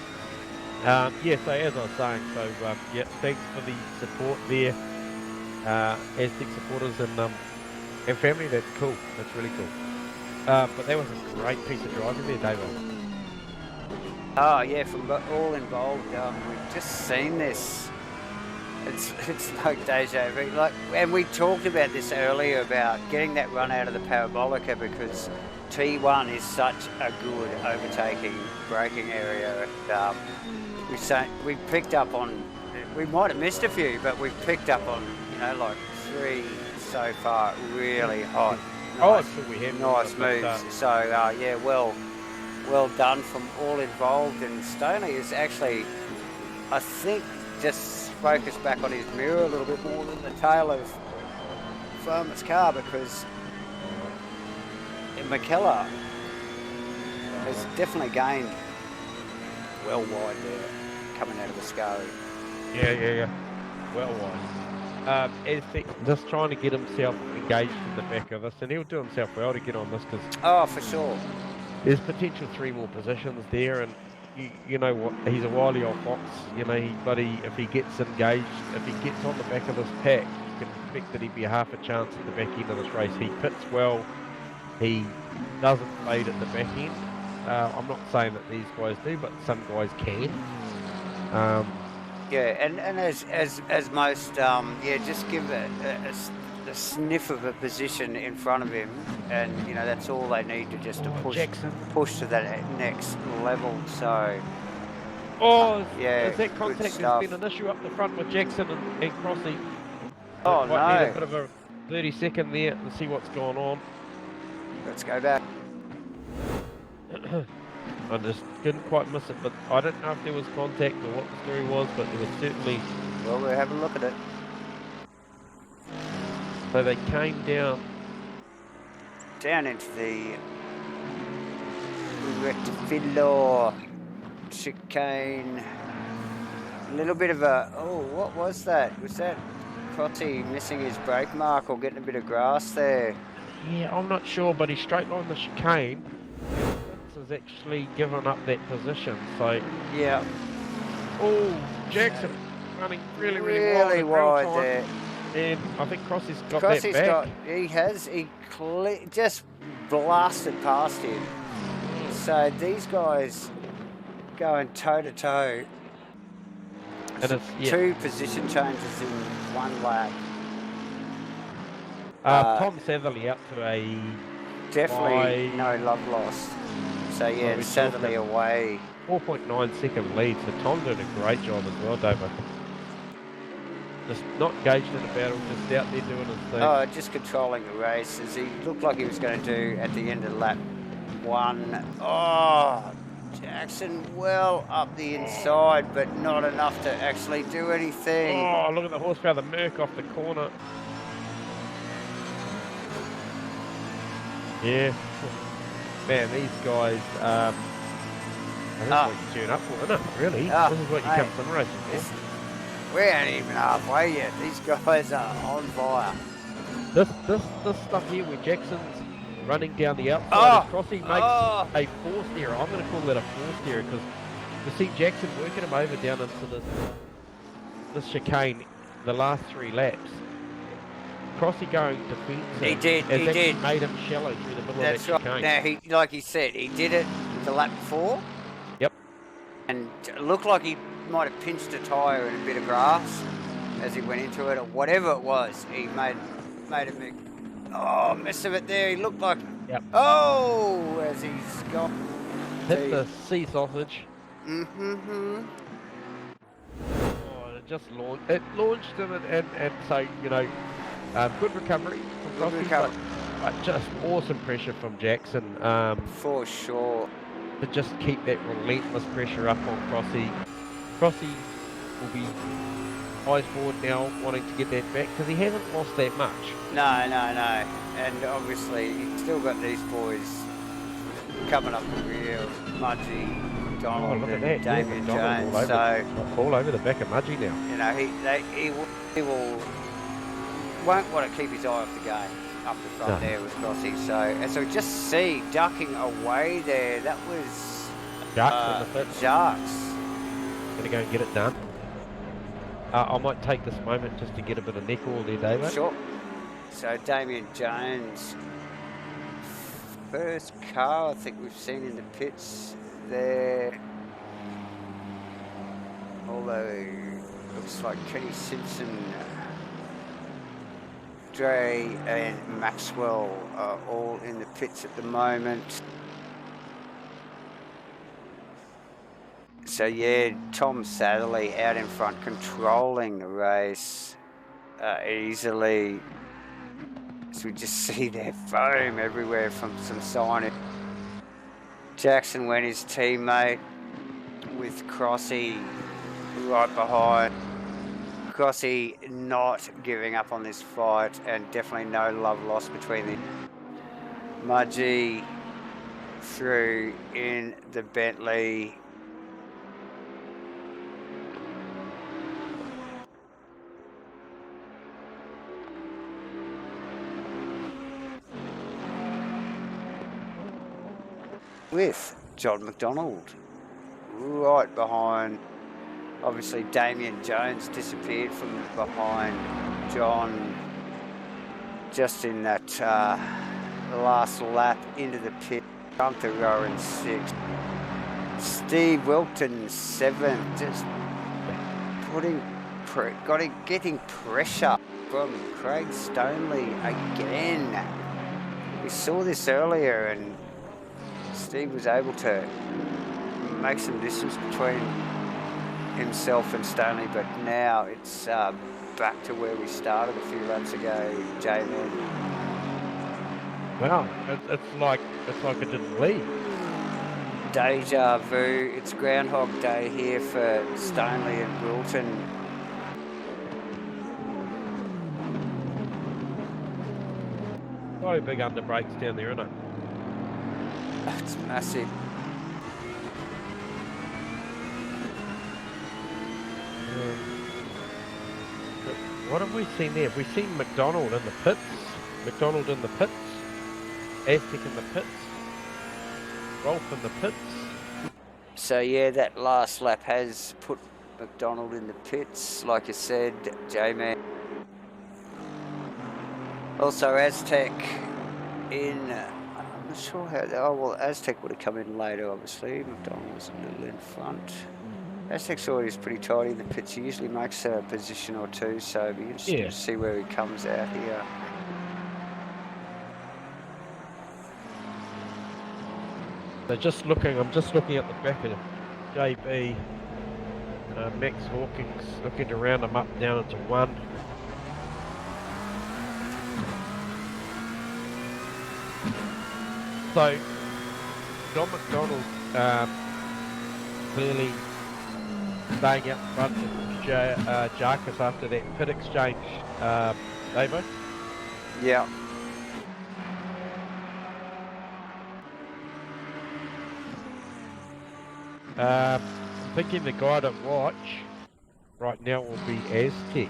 Yeah, so as I was saying, yeah, thanks for the support there, Aztec supporters and family. That's cool. That's really cool. But that was a great piece of driving there, David. Oh yeah, from all involved, we've just seen this. It's like deja vu. And we talked about this earlier about getting that run out of the Parabolica because T1 is such a good overtaking braking area. We picked up on. We might have missed a few, but we've picked up on like 3 so far. Really hot. Nice moves. So yeah, well done from all involved, and Stoney is actually, I think, just focused back on his mirror a little bit more than the tail of Farmer's car because McKellar has definitely gained well wide there coming out of the Scari. Yeah. Well wide. Aztec just trying to get himself engaged in the back of this, and he'll do himself well to get on this because... Oh, for sure. There's potential 3 more positions there, and you know what? He's a wily old fox. If he gets engaged, if he gets on the back of this pack, you can expect that he'd be half a chance at the back end of this race. He pits well. He doesn't fade at the back end. I'm not saying that these guys do, but some guys can. Yeah, and as most, just give a sniff of a position in front of him, and that's all they need to push to that next level. So is that contact has been an issue up the front with Jackson and Crossy? Oh no, need a bit of a 30-second there and see what's going on. Let's go back. I just couldn't quite miss it, but I don't know if there was contact or what the story was, but there was certainly... Well, we'll have a look at it. So they came down into the Rectifilo chicane. A little bit of a... Oh, what was that? Was that Crotty missing his brake mark or getting a bit of grass there? Yeah, I'm not sure, but he straight lined the chicane. Has actually given up that position, so... Yeah. Oh, Jackson running really wide there. And I think Crossy's got that back. He just blasted past him. So these guys going toe to toe. And it's 2 position changes in 1 lap. Tom Satherley up to a definitely no love lost. So yeah, we're Satherley talking away. 4.9-second lead. So Tom doing a great job as well, David. Just not engaged in a battle, just out there doing his thing. Oh, just controlling the race as he looked like he was going to do at the end of lap 1. Oh, Jackson well up the inside, but not enough to actually do anything. Oh, look at the horsepower, the Merc off the corner. Yeah. Man, these guys, this is what you tune up for, isn't it? Really? This is what you come sim racing for. We ain't even halfway yet. These guys are on fire. This stuff here where Jackson's running down the outside, as Crossy makes a forced error. I'm going to call that a forced error because you see Jackson working him over down into this chicane the last 3 laps. Crossy going defensive. He did. Made him shallow through the middle That's of that right. chicane. Now, like he said, he did it the lap before. Yep. And it looked like he might have pinched a tyre in a bit of grass as he went into it, or whatever it was. He made a big mess of it there. He looked like as he's gone. Hit the sea sausage. Mm-hmm. Oh, it launched him, and so good recovery from Crossy, but just awesome pressure from Jackson. For sure. To just keep that relentless pressure up on Crossy. Crossy will be eyes forward now, wanting to get that back because he hasn't lost that much. No. And obviously, he's still got these boys coming up the rear of Mudgee, Donald, and Damien Jones. All over the back of Mudgee now. You know, he won't want to keep his eye off the game up the front there with Crossy. So just see ducking away there. That was Jacques. Gonna go and get it done. I might take this moment just to get a bit of neck oil there, David. Sure. So Damien Jones, first car I think we've seen in the pits there. Although looks like Kenny Simpson, Dre and Maxwell are all in the pits at the moment. So yeah, Tom Satherley out in front, controlling the race easily. So we just see their foam everywhere from some signage. Jackson went his teammate with Crossy right behind. Crossy not giving up on this fight, and definitely no love lost between them. Mudgee through in the Bentley. With John McDonald right behind. Obviously Damien Jones disappeared from behind John just in that last lap into the pit. Gunther Rowan 6th. Steve Wilton 7th, just getting pressure from Craig Stoneley again. We saw this earlier and Steve was able to make some distance between himself and Stoneley, but now it's back to where we started a few laps ago, J-Man. Wow, it's like it didn't leave. Deja vu. It's Groundhog Day here for Stoneley and Wilton. Very big under brakes down there, isn't it? It's massive. What have we seen there? Have we seen McDonald in the pits? McDonald in the pits? Aztec in the pits? Rolf in the pits? So yeah, that last lap has put McDonald in the pits, like you said, J-Man. Also Aztec in, I'm not sure how, Aztec would have come in later, obviously. McDonald was a little in front. Aztec's always pretty tidy in the pits. He usually makes a position or two, so it'll be interesting to see where he comes out here. So I'm just looking at the back of JB. Max Hawkins looking to round them up down into one. So John McDonald clearly staying out front with Jarkus after that pit exchange, Davo. Yeah. I'm thinking the guy to watch right now will be Aztec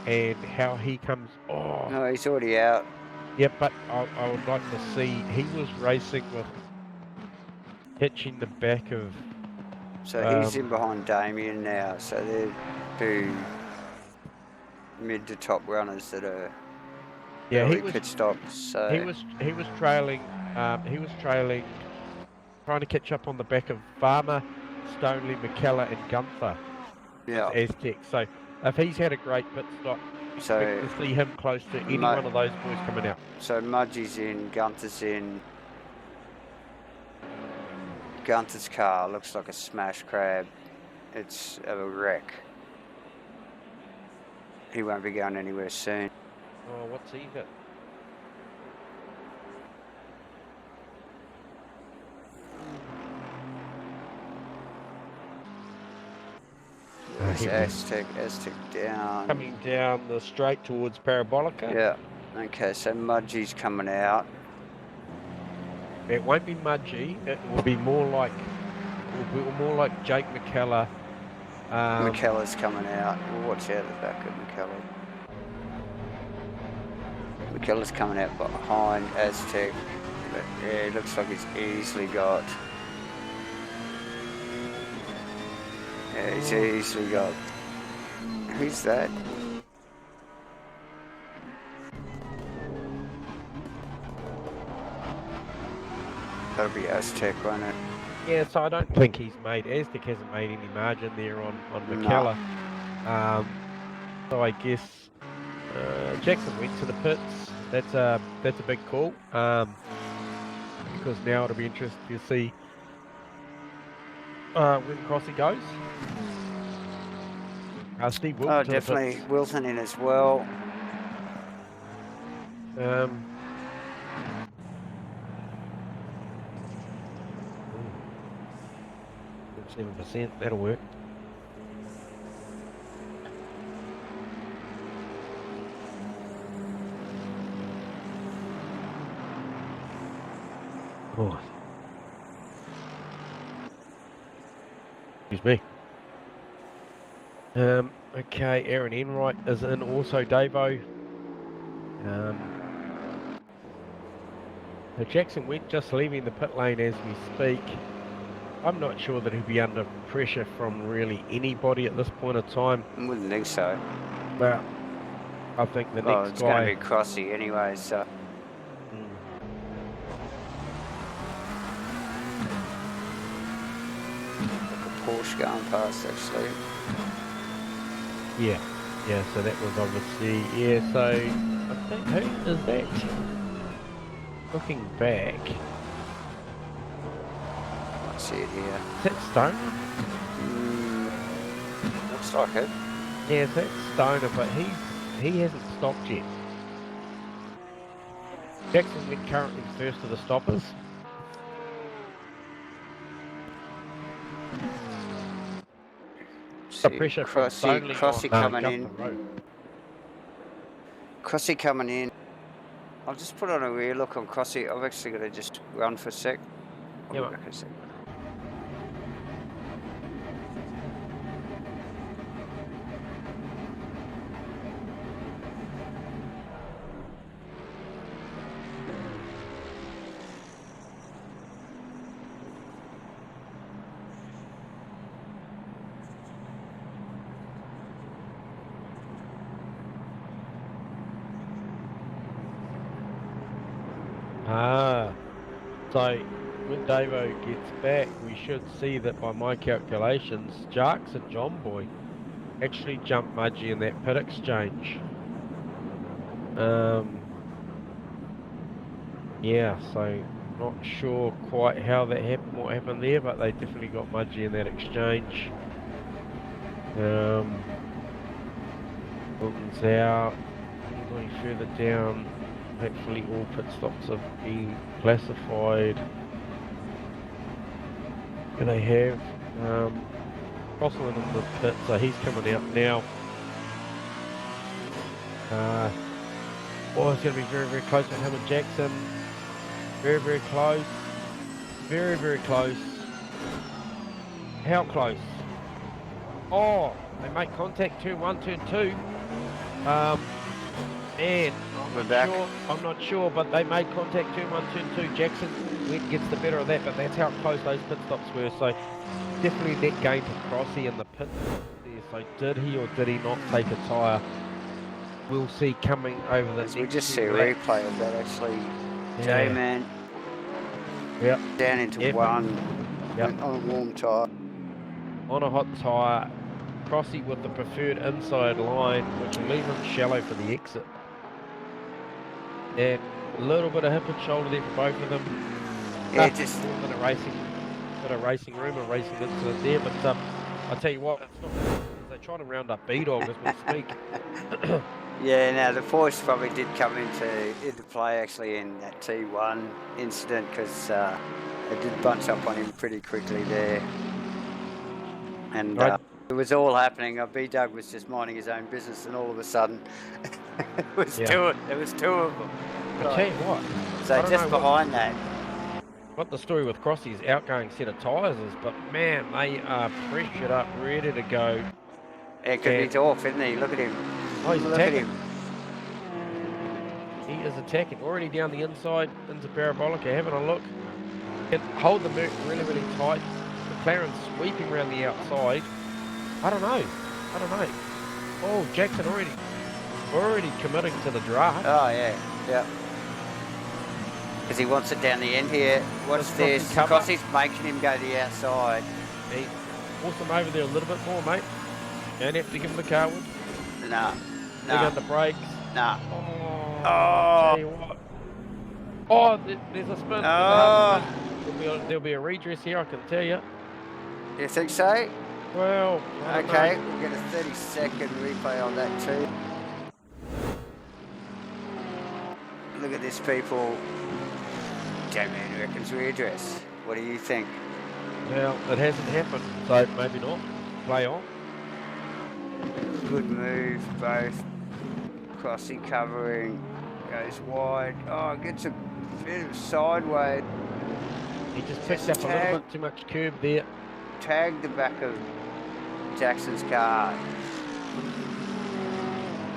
and how he comes. Oh, No, he's already out. yeah, but I would like to see. He was racing with hitching the back of. So he's in behind Damien now. So they're two mid to top runners that are early pit stops. So he was trailing. He was trailing, trying to catch up on the back of Farmer, Stoneley, McKellar, and Gunther. yeah. Aztec. So if he's had a great pit stop, So expect to see him close to any one of those boys coming out. So Mudgie's in, Gunther's in. Gunther's car looks like a smash crab. It's a wreck. He won't be going anywhere soon. Oh, what's he got? Aztec down. Coming down the straight towards Parabolica. Yeah. Okay, so Mudgie's coming out. It won't be Mudgie. It will be more like Jake McKellar. McKellar's coming out. We'll watch out the back of McKellar. McKellar's coming out behind Aztec. But yeah, it looks like he's easily got. Yeah, he's easily got. Who's that? That'll be Aztec, won't it? Yeah, so I don't think he's made. Aztec hasn't made any margin there on McKellar. No. So I guess Jackson went to the pits. That's a big call. Because now it'll be interesting to see where Crossy goes. Steve Wilson. Oh, definitely Wilson in as well. 7%, that'll work. Oh. Excuse me. Okay, Aaron Enright is in also, Davo. So Jackson Went just leaving the pit lane as we speak. I'm not sure that he'll be under pressure from really anybody at this point of time. I wouldn't think so. Well, I think the next guy... it's going to be Crossy anyway, so... Porsche going past, actually. Yeah, so that was obviously, so I think, who is that? Looking back. I see it here. Is that Stoner? Looks like it. Yeah, that's Stoner, but he hasn't stopped yet. Jackson Went currently first of the stoppers. The pressure from Crossy coming in. Crossy coming in. I'll just put on a rear look on Crossy. I've actually got to just run for a sec. I'll be back in a sec. So when Davo gets back, we should see that by my calculations, Jarks and John Boy actually jumped Mudgee in that pit exchange. Yeah, so Not sure quite how that happened, what happened there, but they definitely got mudgy in that exchange. Wilton's out. Anybody further down? Hopefully all pit stops have been classified. And they have. Crossland in the pit, so he's coming out now. It's going to be very, very close with him and Jackson. Very, very close. Very, very close. How close? Oh, they make contact, turn 1, turn 2. Man, I'm not sure, but they made contact, turn 1, turn 2. Jackson gets the better of that, but that's how close those pit stops were. So definitely net gain to Crossy in the pit there. So did he or did he not take a tyre? We'll see coming over the next we just see a laps. replay of that actually. Yeah. J-Man. Yep. Down into one. Yep. On a warm tyre. On a hot tyre. Crossy with the preferred inside line, which will leave him shallow for the exit. And a little bit of hip and shoulder there for both of them. Yeah, just a bit of racing room, a racing incident there. But I tell you what, they're trying to round up B-Dog as we speak. Yeah, now the force probably did come into play actually in that T1 incident because they did bunch up on him pretty quickly there. And it was all happening. B-Dog was just minding his own business, and all of a sudden, it was two of them. I tell you what. So just behind that. What the story with Crossy's outgoing set of tyres is, but man, they are pressured up, ready to go. Yeah, because he's off, isn't he? Look at him. Oh, he's Look attacking. at him. He is attacking. Already down the inside into Parabolica, having a look. Hold the Merc really, really tight. McLaren's sweeping around the outside. I don't know. Oh, Jackson already committing to the draft. Oh, yeah. Because he wants it down the end here. What's this? Crossy's making him go to the outside. He force him over there a little bit more, mate. Don't have to give him the car wood. Nah. Dig on the brakes. Nah. Tell you what. Oh, there's a spin. There'll be a redress here, I can tell you. You think so? Well, okay, we'll get a 30-second replay on that too. Look at this, people. J-Man reckons redress. What do you think? Well, it hasn't happened, so maybe not. Play on. Good move, both. Crossy covering, goes wide. Oh, gets a bit of sideways. He just picked up a little bit too much curb there. Tagged the back of Jackson's car.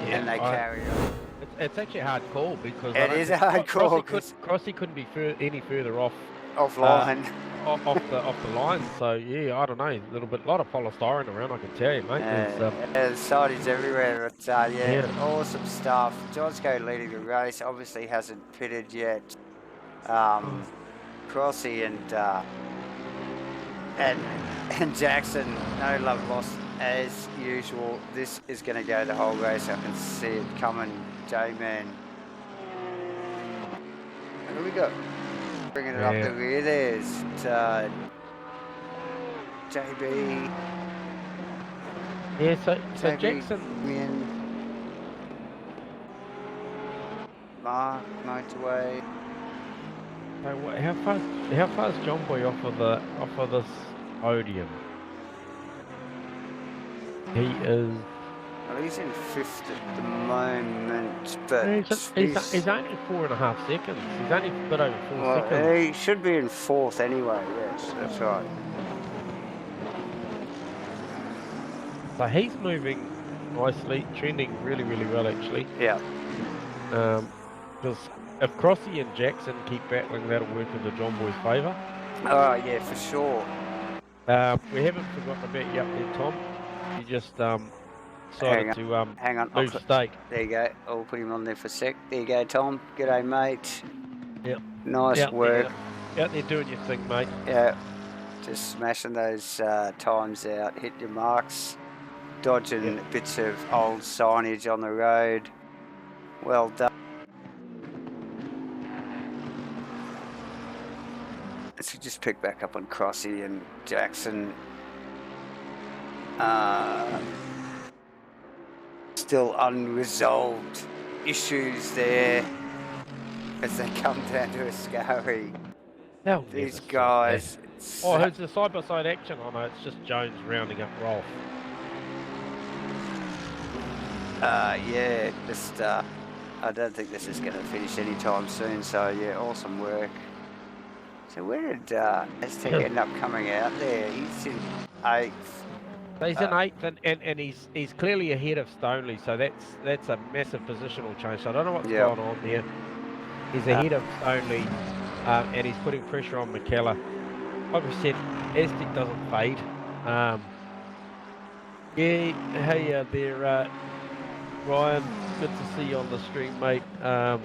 Yeah, and they carry on. It's actually a hard call because it is a hard call. Crossy couldn't be any further off. Offline. Off the line. So yeah, I don't know. A lot of polystyrene around. I can tell you, mate. There's sides everywhere. But awesome stuff. Johnsko leading the race. Obviously hasn't pitted yet. Crossy and Jackson, no love lost as usual. This is going to go the whole race. I can see it coming. J-Man. Who we got? Bringing it up the rear. There's JB. Yeah, so Jackson. Mark, motorway. So how far is John Boy off of this podium? He is. Well, he's in 5th at the moment, but he's only 4.5 seconds. He's only a bit over 4 seconds. He should be in 4th anyway. Yes, that's right. So he's moving nicely, trending really, really well actually. Yeah. Because if Crossy and Jackson keep battling, that'll work into John Boy's favour. Oh yeah, for sure. We haven't forgotten about you up there, Tom. You just decided to hang on. move stake. There you go. I'll put him on there for a sec. There you go, Tom. G'day, mate. Yep. Nice work. Out there doing your thing, mate. Yeah. Just smashing those times out. Hit your marks. Dodging bits of old signage on the road. Well done. So just pick back up on Crossy and Jackson. Still unresolved issues there as they come down to Ascari. These guys. Oh, who's the side-by-side action? Oh no, it's just Jones rounding up Rolf. Yeah, just I don't think this is going to finish anytime soon. So yeah, awesome work. So where did Aztec end up coming out there? He's in 8th. He's in 8th, and he's clearly ahead of Stoneley. So that's a massive positional change. So I don't know what's going on there. He's ahead of Stoneley, and he's putting pressure on McKellar. Like I said, Aztec doesn't fade. Yeah, hey there, Ryan. Good to see you on the stream, mate. Yeah,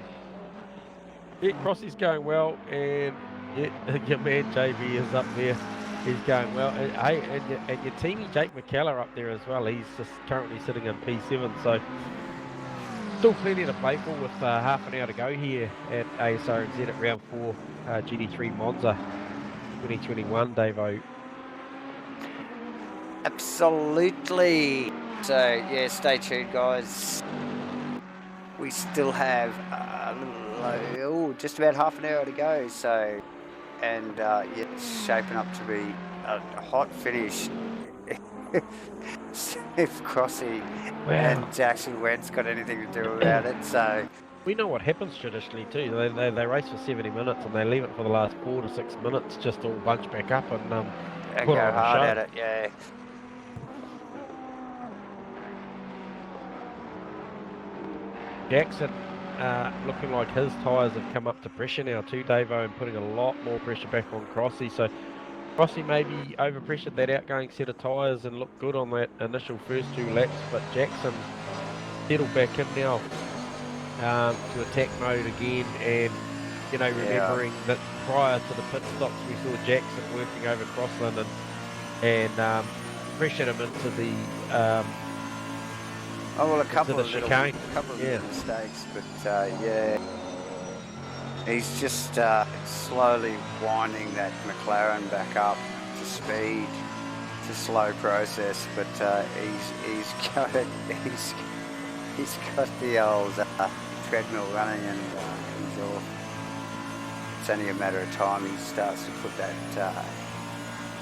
Crossy's going well, and yeah, your man JB is up there. He's going well. And, hey, and your teamie Jake McKellar up there as well. He's just currently sitting in P7, so still plenty to play for with half an hour to go here at Asrnz at round 4, GT3 Monza 2021, Davo. Absolutely. So yeah, stay tuned, guys. We still have just about half an hour to go. So, and yeah, it's shaping up to be a hot finish. If Crossy and Jackson Wentz got anything to do about it, so we know what happens traditionally too. They race for 70 minutes and they leave it for the last 4 to 6 minutes just all bunch back up and put go on hard a show. At it. Yeah. Jackson looking like his tyres have come up to pressure now too, Davo, and putting a lot more pressure back on Crossy. So Crossy maybe over-pressured that outgoing set of tyres and looked good on that initial first 2 laps, but Jackson settled back in now to attack mode again, and you know, remembering that prior to the pit stops we saw Jackson working over Crossland and pressured him into the a couple of chicane. little mistakes, but yeah, he's just slowly winding that McLaren back up to speed. It's a slow process, but he's got the old treadmill running, and he's off. It's only a matter of time he starts to put that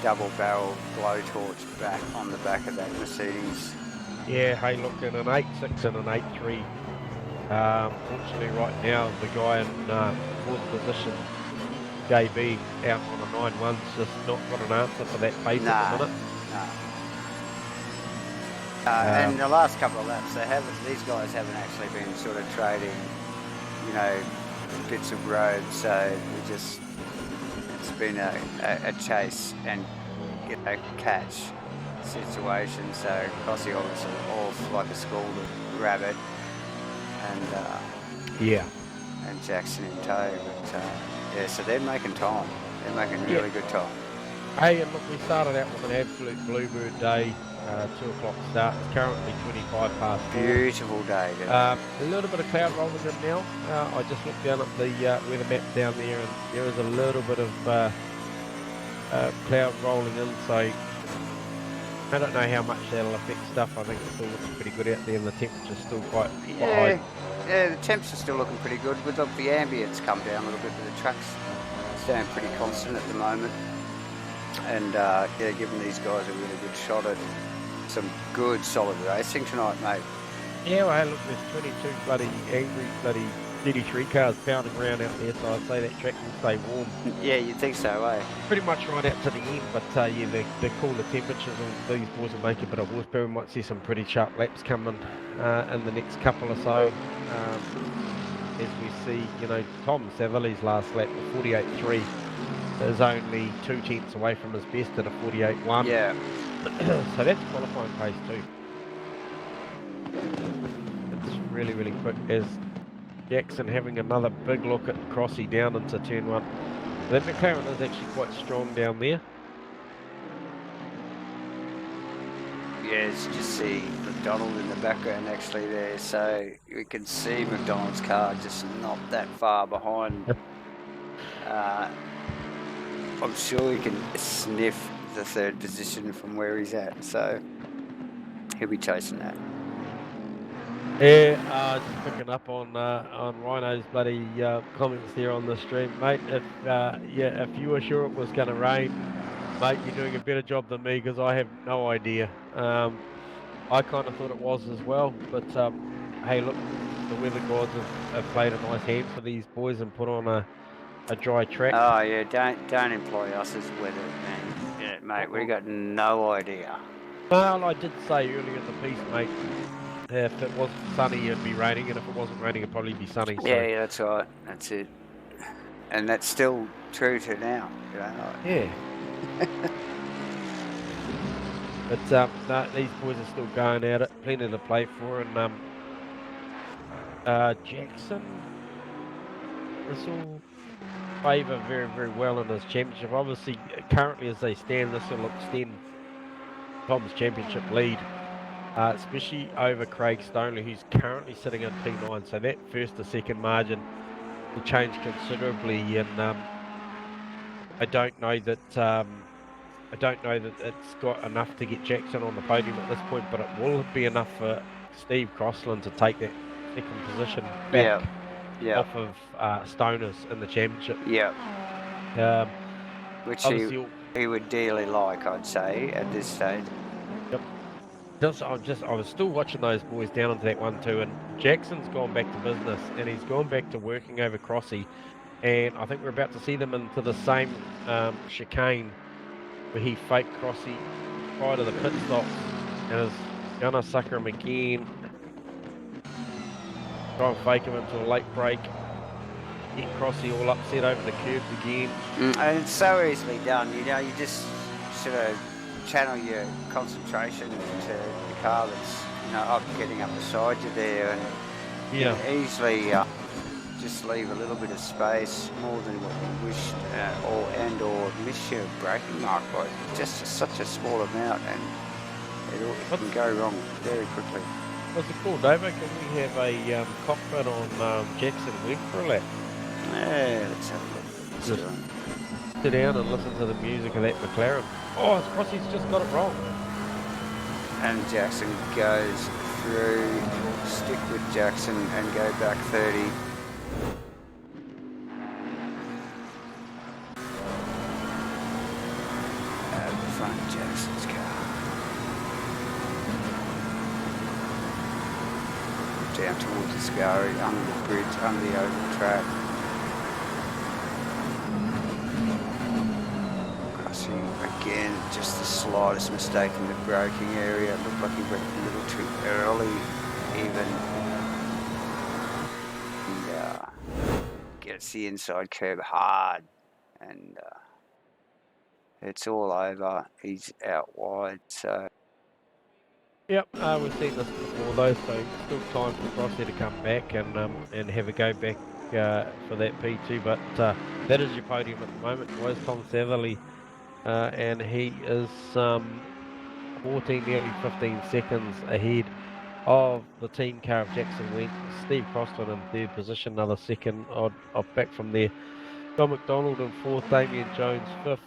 double-barrel blowtorch back on the back of that Mercedes. Yeah, hey, look, in an 8.6 and an 8.3. Fortunately, right now, the guy in 4th position, JB, out on a 9.1's just not got an answer for that pace at the minute. And the last couple of laps, these guys haven't actually been sort of trading, you know, bits of road. So it's been a chase and, you know, catch situation. So Crossy obviously off like a scalded rabbit, and and Jackson in tow. But yeah, so they're making time. They're making really good time. Hey, and look, we started out with an absolute bluebird day. 2 o'clock start. It's currently 25 past 4. Beautiful day. A little bit of cloud rolling in now. I just looked down at the weather map down there, and there is a little bit of cloud rolling in. So I don't know how much that'll affect stuff. I think it still looks pretty good out there, and the temperature's still quite high. Yeah, the temps are still looking pretty good. With the ambience come down a little bit, but the truck's staying pretty constant at the moment. And yeah, giving these guys a really good shot at some good solid racing tonight, mate. Yeah, well, hey, look, there's 22 bloody angry bloody GT3 cars pounding around out there, so I'd say that track will stay warm. Yeah, you'd think so, eh? Pretty much right out to the end, but yeah, the cooler temperatures and these boys will make a bit of horsepower. We might see some pretty sharp laps coming in the next couple or so. As we see, you know, Tom Savalli's last lap, the 48.3, is only 2 tenths away from his best at a 48.1. Yeah. So that's qualifying pace too. It's really, really quick. As Jackson having another big look at Crossy down into turn 1. That McLaren is actually quite strong down there. Yes, just see McDonald in the background actually there, so we can see McDonald's car just not that far behind I'm sure he can sniff the third position from where he's at, so he'll be chasing that. Yeah, just picking up on Rhino's bloody comments there on the stream, mate. If you were sure it was going to rain, mate, you're doing a better job than me because I have no idea. I kind of thought it was as well, but hey, look, the weather gods have played a nice hand for these boys and put on a dry track. Oh yeah, don't employ us as weather man. Yeah, mate, we got no idea. Well, I did say earlier in the piece, mate, if it wasn't sunny, it'd be raining, and if it wasn't raining, it'd probably be sunny. So. Yeah, that's right. That's it. And that's still true to now. You know? Yeah. But no, these boys are still going at it. Plenty to play for, and Jackson, this will favour very, very well in his championship. Obviously, currently as they stand, this will extend Tom's championship lead. Especially over Craig Stonley, who's currently sitting in P9. So that first to second margin will change considerably, and I don't know that it's got enough to get Jackson on the podium at this point, but it will be enough for Steve Crossland to take that second position back off of Stoners in the championship. Yeah. Which he would dearly like, I'd say, at this stage. Yep. I was still watching those boys down into that 1-2, and Jackson's gone back to business, and he's gone back to working over Crossy, and I think we're about to see them into the same chicane where he faked Crossy prior to the pit stops and is gonna sucker him again. Try and fake him into a late break. Get Crossy all upset over the curbs again. And it's so easily done, you know, you just sort of channel your concentration to the car that's, you know, up getting up beside you there, and you can easily just leave a little bit of space more than what you wished, or miss your braking mark by just such a small amount, and it can go wrong very quickly. What's it called, David? Can we have a cockpit on Jackson Wing for a lap? Yeah, let's have a look. Just sit down and listen to the music of that McLaren. Oh, Crossy's just got it wrong. And Jackson goes through. Stick with Jackson and go back 30. Out the front, Jackson's car. Down towards the Scary, under the bridge, under the oval track. Crossing again, just the slightest mistake in the braking area. It looked like he went a little too early, even. And gets the inside curb hard, and it's all over. He's out wide, so. Yep, we've seen this before though, so still time for Crossy to come back and have a go back for that P2, but that is your podium at the moment, boys. Tom Satherley, and he is 14, nearly 15 seconds ahead of the team car of Jackson Wentz. Steve Crossland in third position, another second odd back from there. John McDonald in fourth, Damien Jones fifth,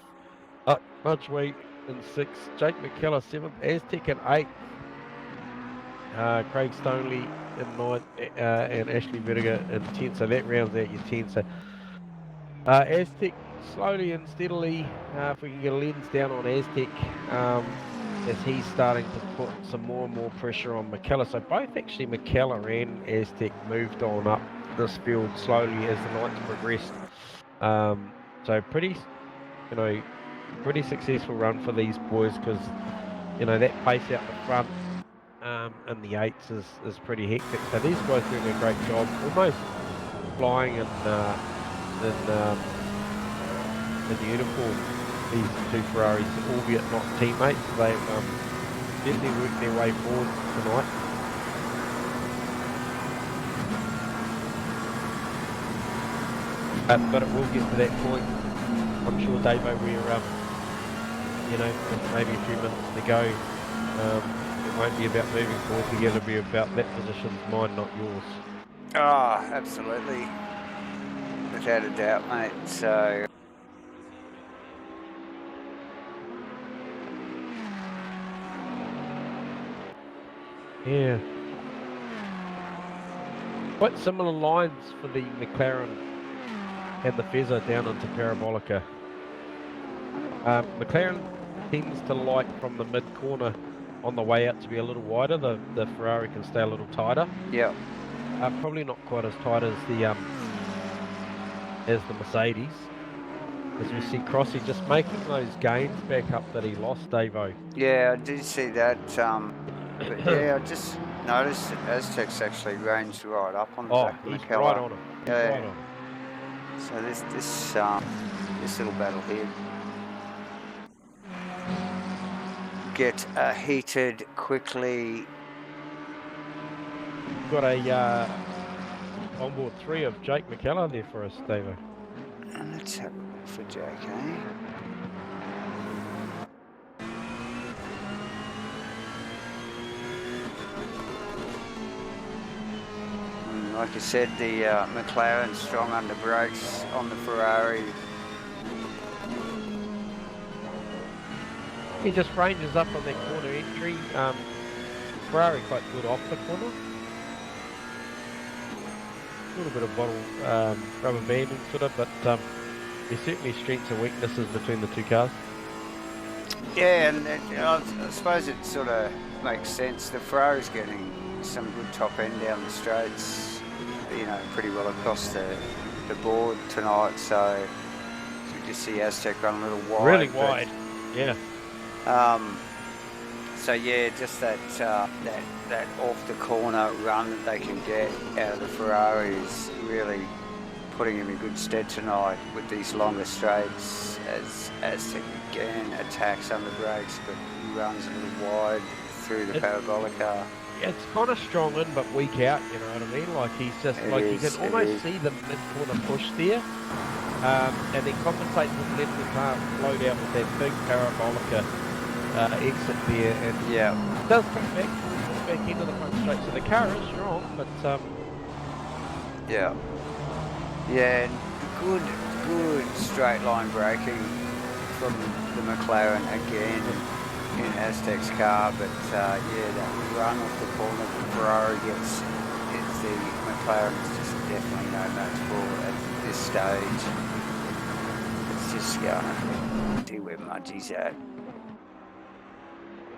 Mudgeway in sixth, Jake McKellar seventh, Aztec in eighth. Craig Stonley in ninth, and Ashley Vertiger in 10th, so that rounds out your 10. So Aztec slowly and steadily, if we can get a lens down on Aztec, as he's starting to put some more and more pressure on McKellar. So both actually McKellar and Aztec moved on up this field slowly as the nights progressed. So pretty successful run for these boys, because that pace out the front in the eights is pretty hectic. So these guys doing a great job, almost flying in the uniform, these two Ferraris, albeit not teammates. They've definitely worked their way forward tonight. But it will get to that point, I'm sure, Davo, where with maybe a few minutes to go, it won't be about moving forward together, it'll be about that position's mine, not yours. Oh, absolutely. Without a doubt, mate. So Yeah. Quite similar lines for the McLaren and the Fezza down into Parabolica. McLaren tends to like from the mid corner on the way out to be a little wider. The Ferrari can stay a little tighter. Yeah. Probably not quite as tight as the Mercedes. As we see Crossy just making those gains back up that he lost, Davo. Yeah, I did see that. But yeah, I just noticed that Aztec's actually ranged right up on Zach he's McKellar. right on him. He's Yeah. right on him. So this little battle here get heated quickly. Got a onboard 3 of Jake McKellar there for us, Davo. And let's have a look for Jake, eh? Like I said, the McLaren strong under brakes on the Ferrari. He just ranges up on that corner entry. Ferrari quite good off the corner. A little bit of bottle rubber banding sort of, but there's certainly strengths and weaknesses between the two cars. Yeah, and I suppose it sort of makes sense. The Ferrari's getting some good top end down the straights, you know, pretty well across the board tonight. So you just see Aztec run a little wide. Really wide, yeah. So yeah, just that off the corner run that they can get out of the Ferrari is really putting him in good stead tonight with these longer straights as Aztec again attacks under brakes, but he runs a little wide through the Parabolica. Yeah, it's kind of strong in but weak out, you know what I mean? Like he's just you can almost see the mid corner push there, and then compensate with letting the car float out with that big Parabolica exit there, and yeah, it does come back into the front straight. So the car is strong, but yeah, and good straight line braking from the McLaren again in Aztec's car, but yeah, that run off the corner the Ferrari gets, the McLaren is just definitely no match for at this stage. It's just going to see where Mudgy's at.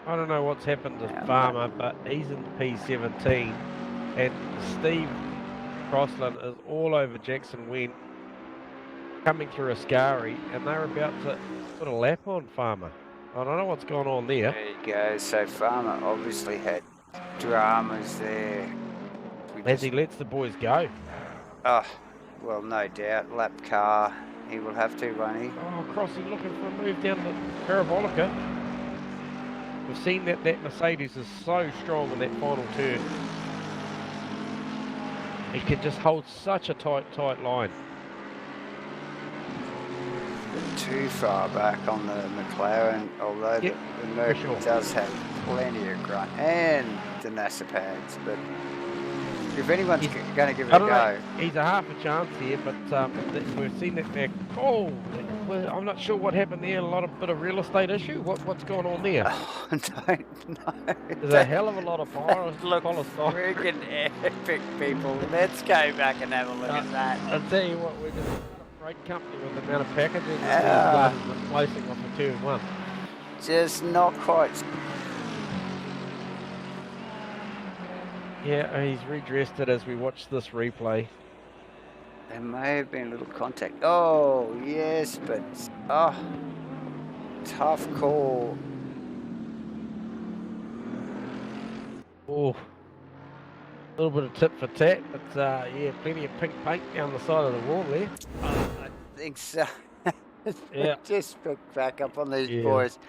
I don't know what's happened to Farmer, but he's in P17, and Steve Crossland is all over Jackson Went, coming through Ascari, and they're about to put a lap on Farmer. I don't know what's going on there. There you go. So Farmer obviously had dramas there. As he lets the boys go. Oh, well, no doubt. Lap car. He will have to, won't he? Oh, Crossy looking for a move down the Parabolica. We've seen that Mercedes is so strong in that final turn. He can just hold such a tight line. Too far back on the McLaren, although the Merc does have plenty of grunt and the NASA pads, but if anyone's going to give it a go. He's a half a chance here, but we've seen that back. Oh, I'm not sure what happened there. A bit of real estate issue. What's going on there? Oh, I don't know. There's a hell of a lot of fire. Look, freaking epic, people. Let's go back and have a look at that. I'll tell you what, we're just a great company with the amount of packaging that these guys are replacing off of turn one. Just not quite. Yeah, he's redressed it as we watch this replay. There may have been a little contact. Oh, yes, but tough call. Oh, a little bit of tit for tat, but yeah, plenty of pink paint down the side of the wall there. I think so. Yeah. Just pick back up on these boys.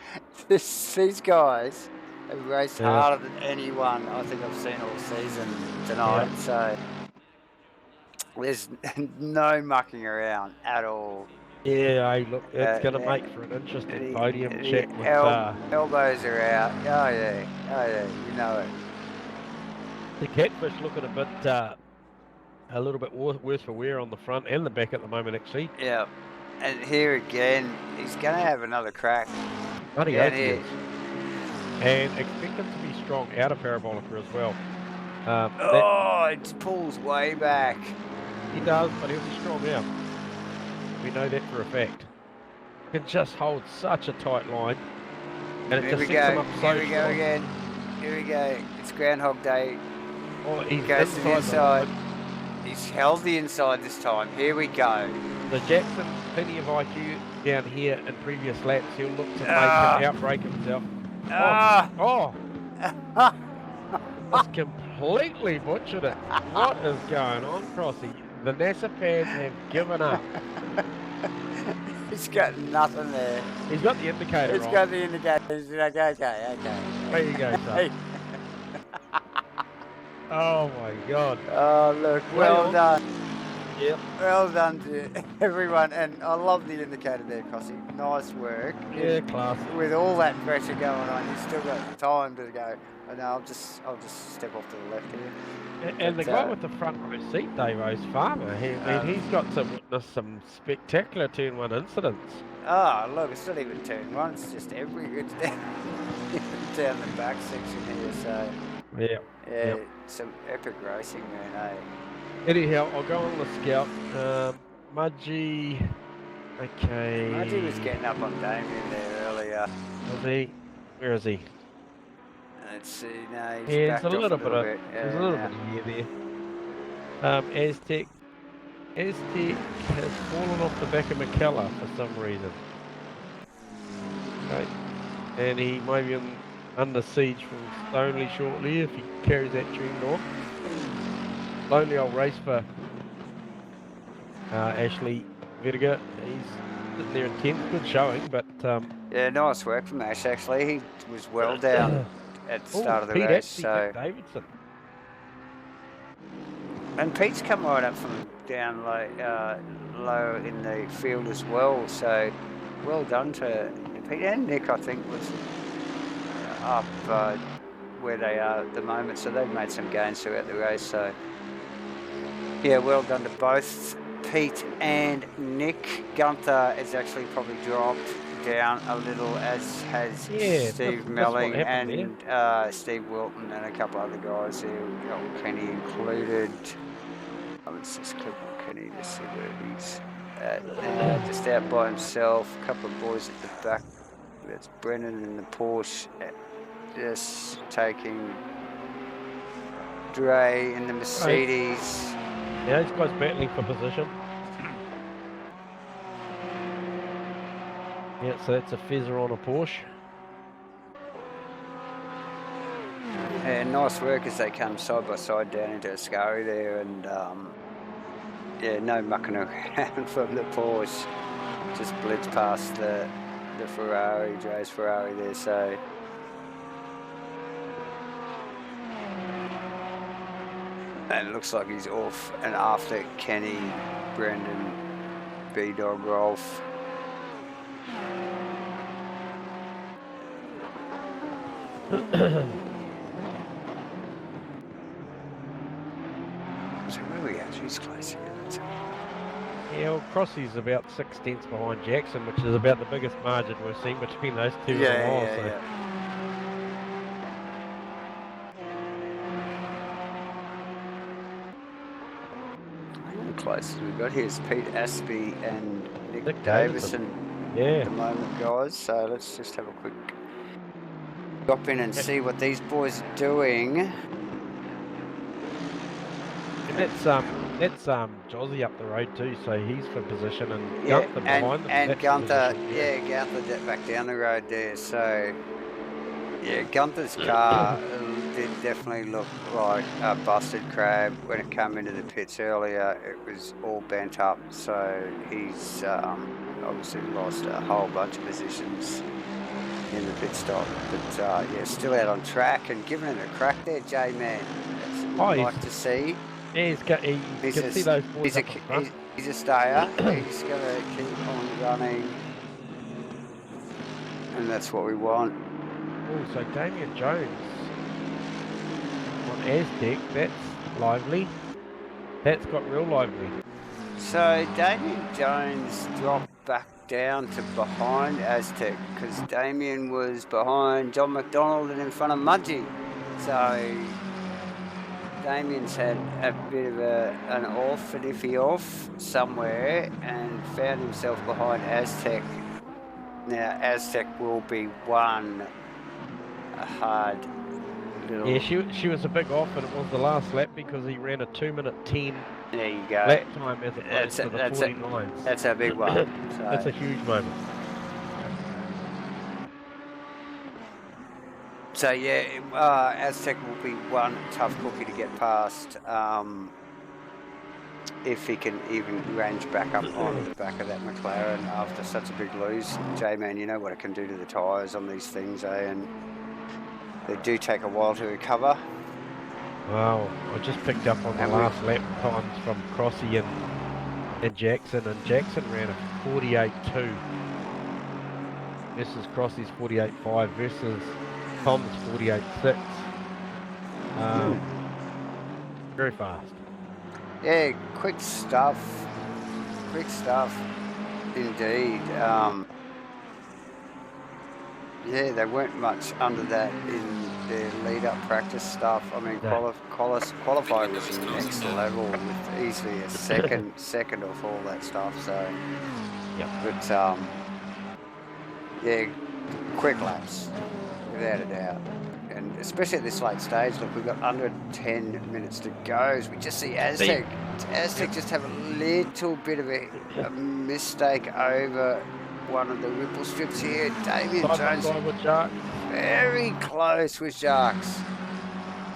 These guys have raced harder than anyone I think I've seen all season tonight. Yeah. So there's no mucking around at all. Yeah, hey, look, it's going to make for an interesting podium check with... elbows are out. Oh, yeah, you know it. The Catfish looking a little bit worse for wear on the front and the back at the moment, actually. Yeah, and here again, he's going to have another crack. Bloody oath, and expect him to be strong out of Parabolica as well. It pulls way back. He does, but he'll be strong out. We know that for a fact. He can just hold such a tight line, and it just sets him up so Here we go strong. again. Here we go. It's Groundhog Day. Oh, he's Goes to the inside. He's held the inside this time. Here we go. The Jackson, plenty of IQ down here in previous laps. He'll look to make him outbrake himself. Just completely butchered it. What is going on, Crossy? The NASA pads have given up. He's got nothing there. He's got the indicator on. He's got the indicator. He's like, okay. There you go, son. Oh my God. Oh, look, well done. Yep. Well done to everyone, and I love the indicator there, Crossy. Nice work. Yeah, class. With all that pressure going on, you've still got time to go. No, I'll just step off to the left here. And the guy with the front row seat, Davo's Farmer, he's got to witness some spectacular turn 1 incidents. Oh, look, it's not even turn 1, it's just it's down the back section here, so... Yeah, some epic racing, man, eh? Anyhow, I'll go on the scout. Mudgee, okay. Mudgee was getting up on Damien there earlier. Was he? Where is he? Let's see, no, he's There's backed a off little bit of bit. there's a little bit of air there. Aztec has fallen off the back of McKellar for some reason. Okay. And he may be under siege from Stoneley shortly if he carries that tune on. Lonely old race for Ashley Verga. He's sitting there in 10th, good showing, but yeah, nice work from Ash actually. He was well down at the start of the race. So Davidson. And Pete's come right up from down low in the field as well. So well done to Pete and Nick. I think was up where they are at the moment. So they've made some gains throughout the race. So yeah, well done to both Pete and Nick. Gunther has actually probably dropped down a little, as has Steve Melling and Steve Wilton and a couple other guys here. Kenny included. Let's just click on Kenny to see where he's at. Just out by himself. A couple of boys at the back. That's Brennan in the Porsche. Just taking Dre in the Mercedes. Yeah, this guy's battling for position. Yeah, so that's a Fezzer on a Porsche. And nice work as they come side by side down into Ascari there, and yeah, no mucking around from the Porsche. Just blitz past the Ferrari, Dre's Ferrari there, so. And it looks like he's off and after Kenny, Brendan, B-Dog, Rolf. So where are we at? Who's close here? Yeah, well, Crossy's about 6 tenths behind Jackson, which is about the biggest margin we've seen between those two in a while. Yeah. Closest we've got here is Pete Aspey and Nick Davison at the moment, guys. So let's just have a quick drop in and see what these boys are doing. And that's Jozzy up the road too, so he's for position, and Gunther behind them. And Gunther, Gunther back down the road there. So yeah, Gunther's car did definitely look like a busted crab when it came into the pits earlier. It was all bent up, so he's obviously lost a whole bunch of positions in the pit stop. But yeah, still out on track and giving it a crack there, J-Man. That's what I'd like to see. Yeah, he can see those boys up in front. He's a stayer. He's going to keep on running, and that's what we want. Oh, so Damien Jones on Aztec, that's lively. That's got real lively. So Damien Jones dropped back down to behind Aztec because Damien was behind John McDonald and in front of Mudgee. So Damien's had a bit of an off, an iffy off somewhere and found himself behind Aztec. Now Aztec will be a hard little... Yeah, she was a big off, and it was the last lap because he ran a 2-minute 10 There you go. lap time as opposed to the 49s. That's a big one. So. That's a huge moment. So yeah, Aztec will be one tough cookie to get past if he can even range back up on the back of that McLaren after such a big lose. J-Man, you know what it can do to the tyres on these things, eh? And they do take a while to recover. Wow, I just picked up on the last lap times from Crossy and Jackson ran a 48.2 versus Crossy's 48.5 versus Tom's 48.6. Very fast. Yeah, quick stuff indeed. Yeah, they weren't much under that in their lead-up practice stuff. I mean, qualifying was next level with easily a second off all that stuff. So, yep. But yeah, quick laps without a doubt, and especially at this late stage. Look, we've got under 10 minutes to go. So we just see Aztec just have a little bit of a mistake over one of the ripple strips here. Damien Jones very close with Jacques.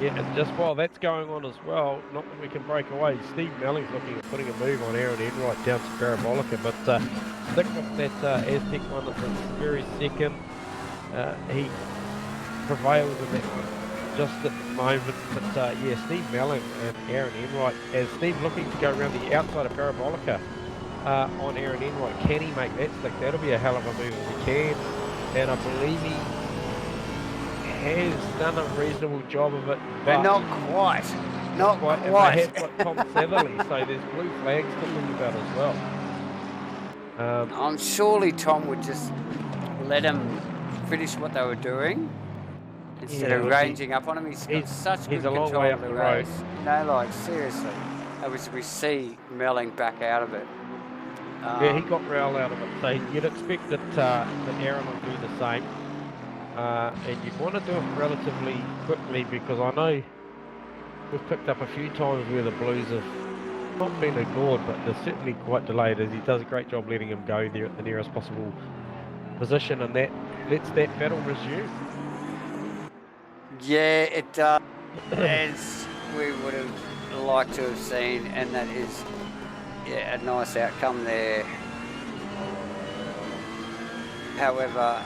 Yeah, and just while that's going on as well, not that we can break away, Steve Melling's looking at putting a move on RND-4 down to Parabolica, but stick with that Aztec one at the very second. He prevails in that one just at the moment, but yeah, Steve Melling and Aaron Enright, as Steve looking to go around the outside of Parabolica on Aaron Enright, can he make that stick? That'll be a hell of a move if he can, and I believe he has done a reasonable job of it, but not quite. And they have got Tom Satherley, so there's blue flags to think about as well. I'm surely Tom would just let him finish what they were doing instead of ranging up on him. He's got such good control of the race. No, like seriously, we see Melling back out of it. Yeah, he got rail out of it, so you'd expect that Aaron will do the same. And you'd want to do it relatively quickly because I know we've picked up a few times where the Blues have not been ignored, but they're certainly quite delayed, as he does a great job letting him go there at the nearest possible position, and that lets that battle resume. Yeah, it does, as we would have liked to have seen, and that is a nice outcome there. However,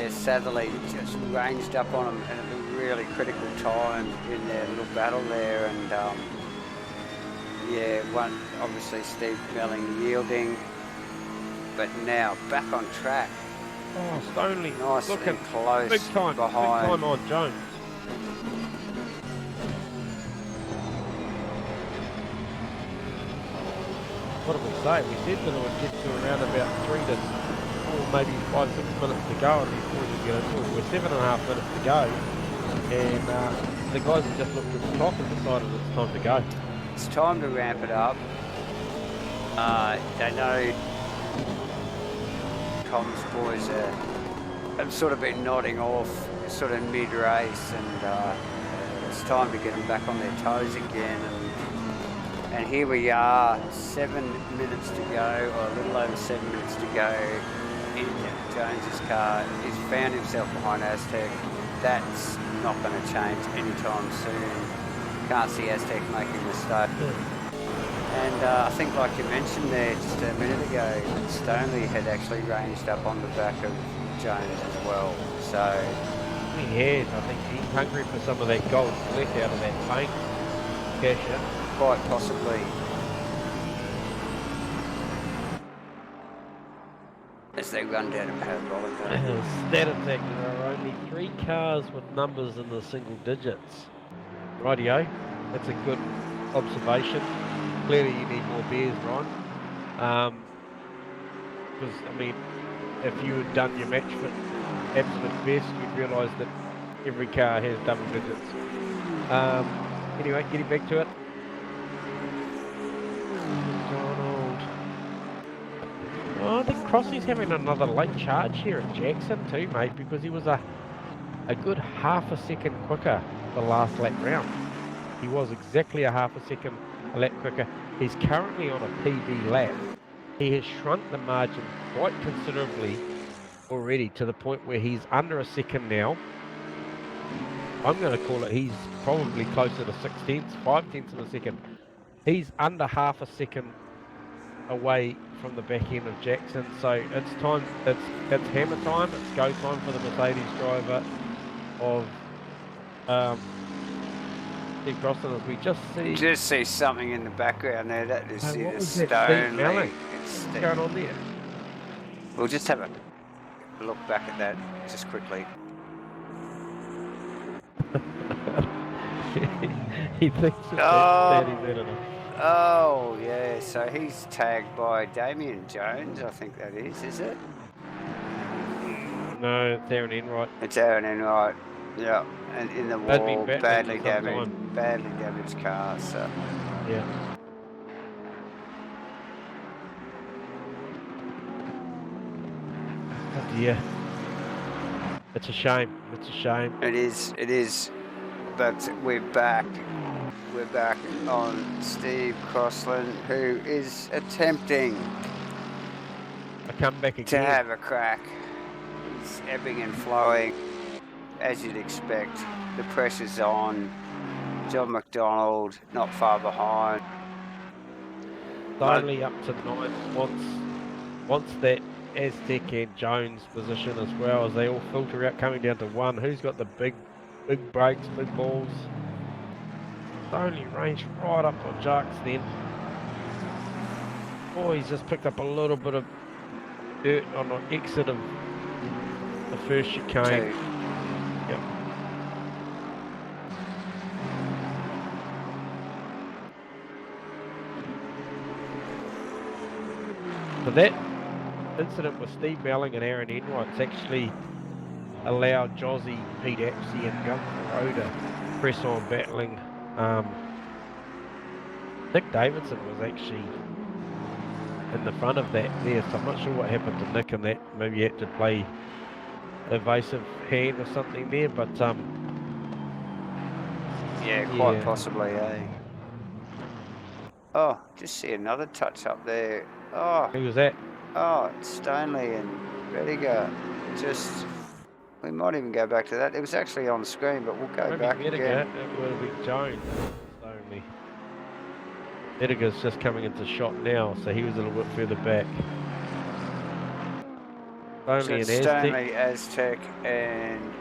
Satherley just ranged up on him at a really critical time in their little battle there, and one obviously Steve Melling yielding, but now back on track. Oh, Stoneley, nice looking and close big time on Jones. What did we say? We said that it would get to around about 3 to 4, maybe 5-6 minutes to go, and before we get into it, we're 7.5 minutes to go, and the guys have just looked at the clock and decided it's time to go. It's time to ramp it up. They know Tom's boys have sort of been nodding off sort of mid-race, and it's time to get them back on their toes again. And here we are, 7 minutes to go, or a little over 7 minutes to go in Jones's car. He's found himself behind Aztec. That's not going to change anytime soon. Can't see Aztec making a mistake. And I think, like you mentioned there just a minute ago, Stoneley had actually ranged up on the back of Jones as well. So he has. I think he's hungry for some of that gold left out of that paint. Cash in. Quite possibly. As they run down a Parabolica. Stat attack, there are only 3 cars with numbers in the single digits. Rightio, that's a good observation. Clearly you need more beers, Ron. because, I mean, if you had done your match fit absolute best, you'd realise that every car has double digits. Anyway, getting back to it. Donald. Oh, I think Crossy's having another late charge here at Jackson too, mate, because he was a good half a second quicker the last lap round. He was exactly a half a second a lap quicker. He's currently on a PB lap. He has shrunk the margin quite considerably already to the point where he's under a second now. I'm going to call it, he's probably closer to 5 tenths of a second. He's under half a second away from the back end of Jackson, so it's time, it's hammer time, it's go time for the Mercedes driver of Steve Crossan, as we just see something in the background there. That is what was Stone. that? What's going on there? We'll just have a look back at that just quickly. He thinks it's Daddy better than. Oh, yeah, so he's tagged by Damien Jones, I think that is it? No, it's Aaron Enright. It's Aaron Enright, yeah, and in the wall, badly damaged car, so. Yeah. Oh dear. It's a shame, it's a shame. It is, but we're back. We're back on Steve Crossan, who is attempting a comeback again. To have a crack. He's ebbing and flowing, as you'd expect. The pressure's on. John McDonald not far behind. Only up to 9th once that Aztec and Jones position as well, as they all filter out, coming down to 1. Who's got the big brakes, big balls? Only range right up on Jarks then. Oh, he's just picked up a little bit of dirt on the exit of the first chicane. Yep. So that incident with Steve Melling and Aaron Enright's actually allowed Jozzy, Pete Apsey and Gunther Rowe to press on battling. Nick Davidson was actually in the front of that there, so I'm not sure what happened to Nick in that. Maybe he had to play evasive hand or something there, but yeah, quite possibly, eh? Oh, just see another touch up there. Oh, who was that? Oh, it's Stoneley and Rediger. Just, we might even go back to that. It was actually on the screen, but we'll go back again. It would have been Jones. Stoneley. Rediger's just coming into shot now, so he was a little bit further back. Stoneley, Aztec, and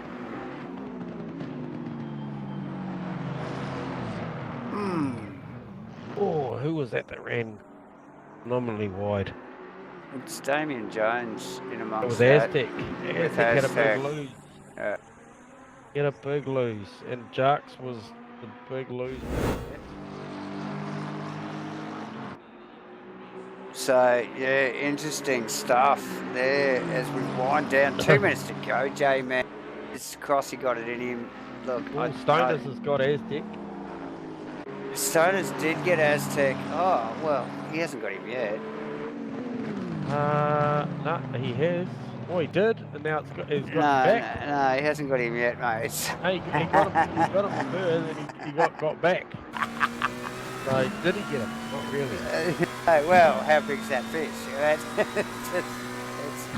oh, who was that ran phenomenally wide? It's Damien Jones in amongst that. It was Aztec. Aztec had a big lose. Yeah. He had a big lose, and Jarks was the big loser. So, yeah, interesting stuff there as we wind down. 2 minutes to go, J-Man. This Crossy got it in him. Look, Stoners has got Aztec. Stoners did get Aztec. Oh, well, he hasn't got him yet. No, he has. Oh, he did, and now he's got him back. No, he hasn't got him yet, mate. Hey, he got him first, and he got back. So, did he get him? Not really. Well, how big's that fish?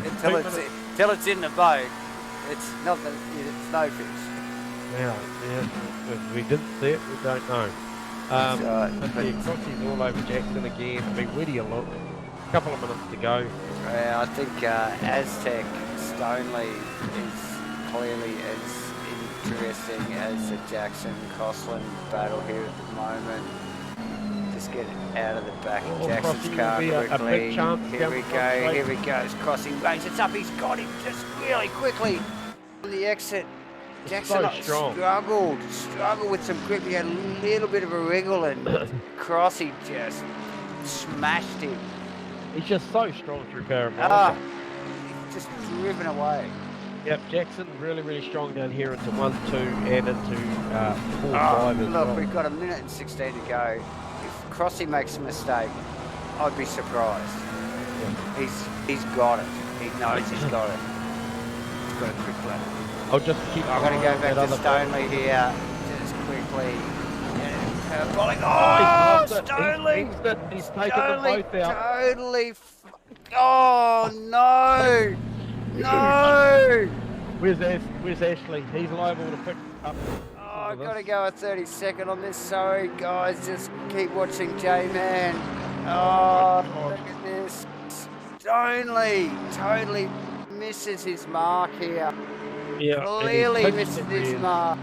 Until it's in the boat, it's not. It's no fish. Yeah. If we didn't see it, we don't know. But yeah, Crossy's all over Jackson again. I mean, where do you look? A couple of minutes to go. Yeah, I think Aztec Stoneley is clearly as interesting as the Jackson Crossan battle here at the moment. Just get it out of the back of Jackson's car quickly. Here we go. It's crossing range. It's up. He's got him just really quickly on the exit. Jackson struggled with some grip. He had a little bit of a wriggle, and Crossy just smashed him He's just so strong through parabolic. Ah, he's just driven away. Yep, Jackson really strong down here into 1, 2, and into 4, 5 as look, well. we've got 1 minute and 16 to go. If Crossy makes a mistake, I'd be surprised. Yeah. He's got it. He knows he's got it. He's got a quick lap. I'll just keep. I'm going to go back to Stoneley here, just quickly. Oh, Stoneley! He's taken them both out. Totally. Oh no! No! Where's Ashley? He's liable to pick up. Oh, I've got to go a 30-second on this. Sorry, guys. Just keep watching J-Man. Oh, look at this. Stoneley totally misses his mark here. Yeah, Clearly misses his mark.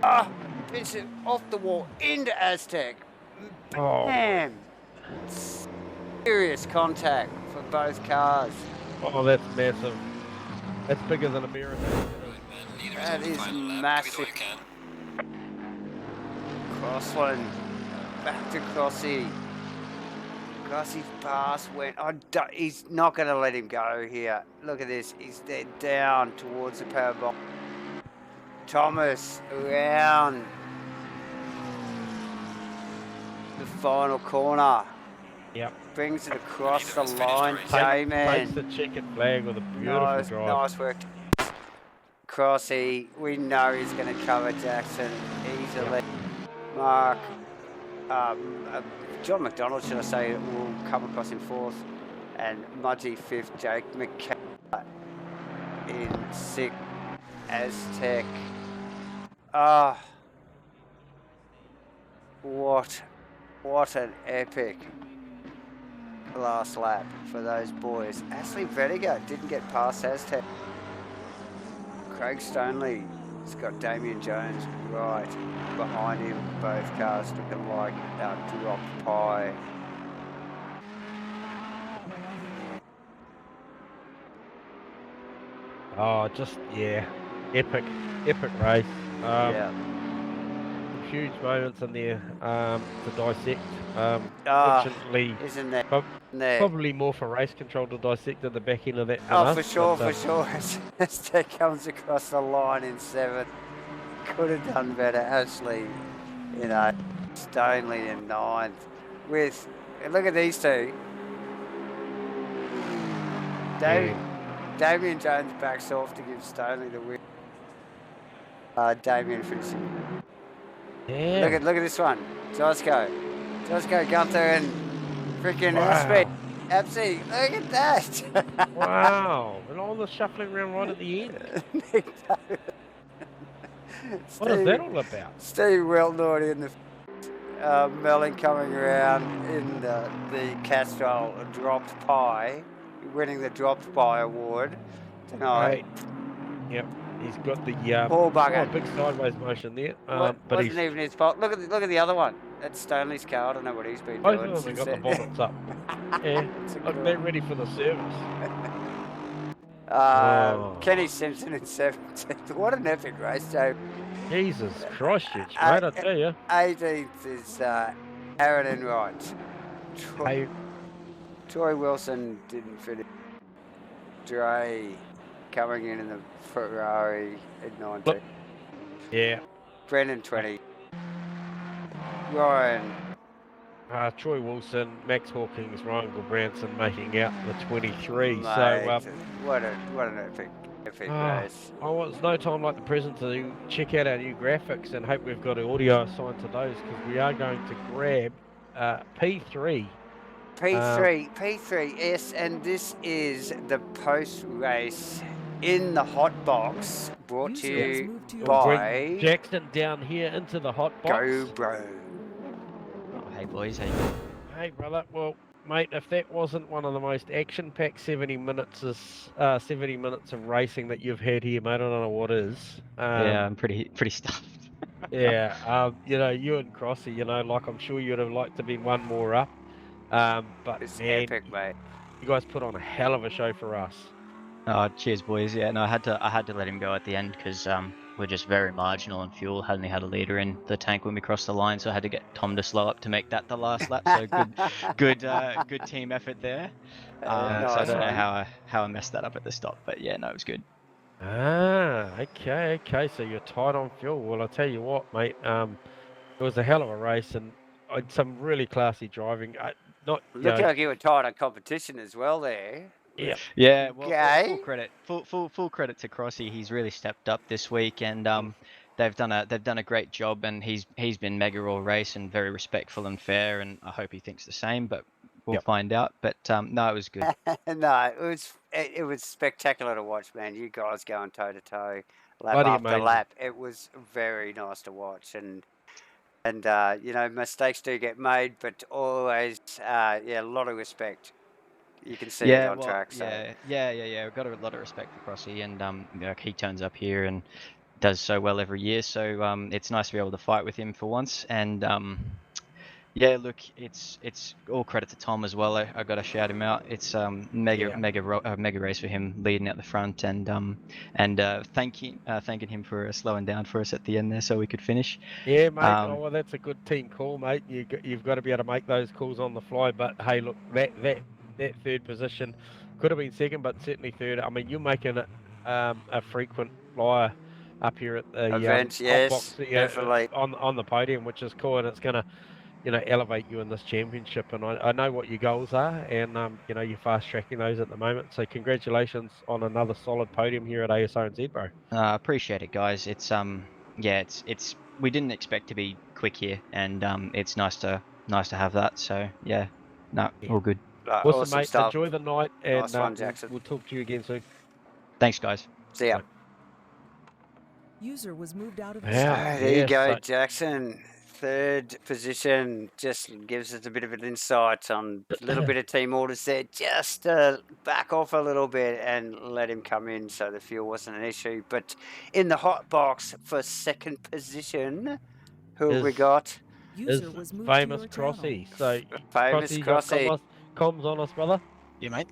Ah, pitch it off the wall into Aztec. Bam! Serious contact for both cars. Oh, that's massive. That's bigger than a beer. That is massive. Crossland, back to Crossy. Crossy's pass went. He's not going to let him go here. Look at this. He's dead down towards the power bomb. Thomas around the final corner. Yep. Brings it across the line. J-Man. Takes the chicken flag with a beautiful drive. Nice work. Crossy, we know he's going to cover Jackson easily. Yep. Mark, John McDonald, should I say, will come across in 4th. And Mudgy 5th, Jake McKenna in 6th. Aztec. Ah, what an epic last lap for those boys. Ashley Vediger didn't get past Aztec. Craig Stoneley has got Damien Jones right behind him. Both cars looking like dropped pie. Oh, just, yeah, epic race. Yeah. Huge moments in there to dissect. Fortunately, isn't there? Probably more for race control to dissect at the back end of that. Oh, for sure. Aztec comes across the line in 7th. Could have done better. Ashley, Stoneley in 9th. Look at these two. Damien Jones backs off to give Stoneley the win. Damien finishing. Yeah. Look at this one. Josco, Gunther, and freaking Absy. Look at that. Wow. And all the shuffling around right at the end. What is that all about? Steve Wiltord in the Melling coming around in the Castrol dropped pie, winning the dropped pie award tonight. Right. Yep. He's got the Paul Bugger. big sideways motion there. But wasn't even his fault. Look at the other one. That's Stoneley's car. I don't know what he's been doing. Both of them got the bonnets up. Yeah. Look, they're ready for the service. Kenny Simpson in 17th. What an epic race, Joe. Jesus Christchurch, mate, I tell you. 18th is Aaron Enright. Troy Wilson didn't finish. Dre coming in the Ferrari at 19. Yeah. Brendan 20. Ryan. Troy Wilson, Max Hawkins, Ryan Gilbranson making out the 23. Mate, so what an epic race. It's no time like the present to check out our new graphics and hope we've got audio assigned to those because we are going to grab P3. P3, yes, and this is the post-race in the hot box brought to you by Jackson down here into the hot box. Go, bro. Oh, hey boys, Hey brother, well mate, if that wasn't one of the most action-packed 70 minutes of racing that you've had here, mate, I don't know what is. Yeah, I'm pretty stuffed. Yeah, you and Crossy, like I'm sure you'd have liked to be one more up. But it's man, epic, mate. You guys put on a hell of a show for us. Oh, cheers, boys. Yeah, no, I had to let him go at the end because were just very marginal on fuel. Had only had a litre in the tank when we crossed the line, so I had to get Tom to slow up to make that the last lap. So good team effort there. So I Nice don't know one. how I messed that up at the stop, but yeah, no, it was good. Okay. So you're tight on fuel. Well, I'll tell you what, mate. It was a hell of a race and some really classy driving. Look like you were tight on competition as well there. Yeah. Yeah, well, full Okay. credit, full credit to Crossy. He's really stepped up this week, and they've done a great job, and he's been mega all race and very respectful and fair, and I hope he thinks the same, but we'll find out. But no, it was good. No, it was spectacular to watch, man. You guys going toe to toe, lap Bloody after amazing. lap. It was very nice to watch, and you know, mistakes do get made, but always a lot of respect. You can see it on track. So. Yeah. We've got a lot of respect for Crossy, and he turns up here and does so well every year. So it's nice to be able to fight with him for once. And yeah, look, it's all credit to Tom as well. I got to shout him out. It's mega race for him leading out the front, and thanking him for slowing down for us at the end there so we could finish. Yeah, mate. Well, that's a good team call, mate. You've got to be able to make those calls on the fly. But hey, look, that third position could have been second, but certainly third. I mean, you're making it a frequent flyer up here at the Events, hot yes, box, definitely. on the podium, which is cool, and it's gonna elevate you in this championship. And I know what your goals are, and you're fast tracking those at the moment. So congratulations on another solid podium here at Asrnz, bro. Appreciate it, guys. It's it's we didn't expect to be quick here, and it's nice to have that. So yeah, no, all good. Awesome, mate. Stuff. Enjoy the night, and Nice one, Jackson. we'll talk to you again soon. Thanks, guys. See ya. Bye. User was moved out of the Yeah, There you go, so- Jackson. Third position just gives us a bit of an insight on a little bit of team orders there. Just back off a little bit and let him come in so the fuel wasn't an issue. But in the hot box for second position, who have we got? User was moved famous to your Crossy. channel. So Famous Crossy, you got Crossy. comms on us, brother? Yeah, mate.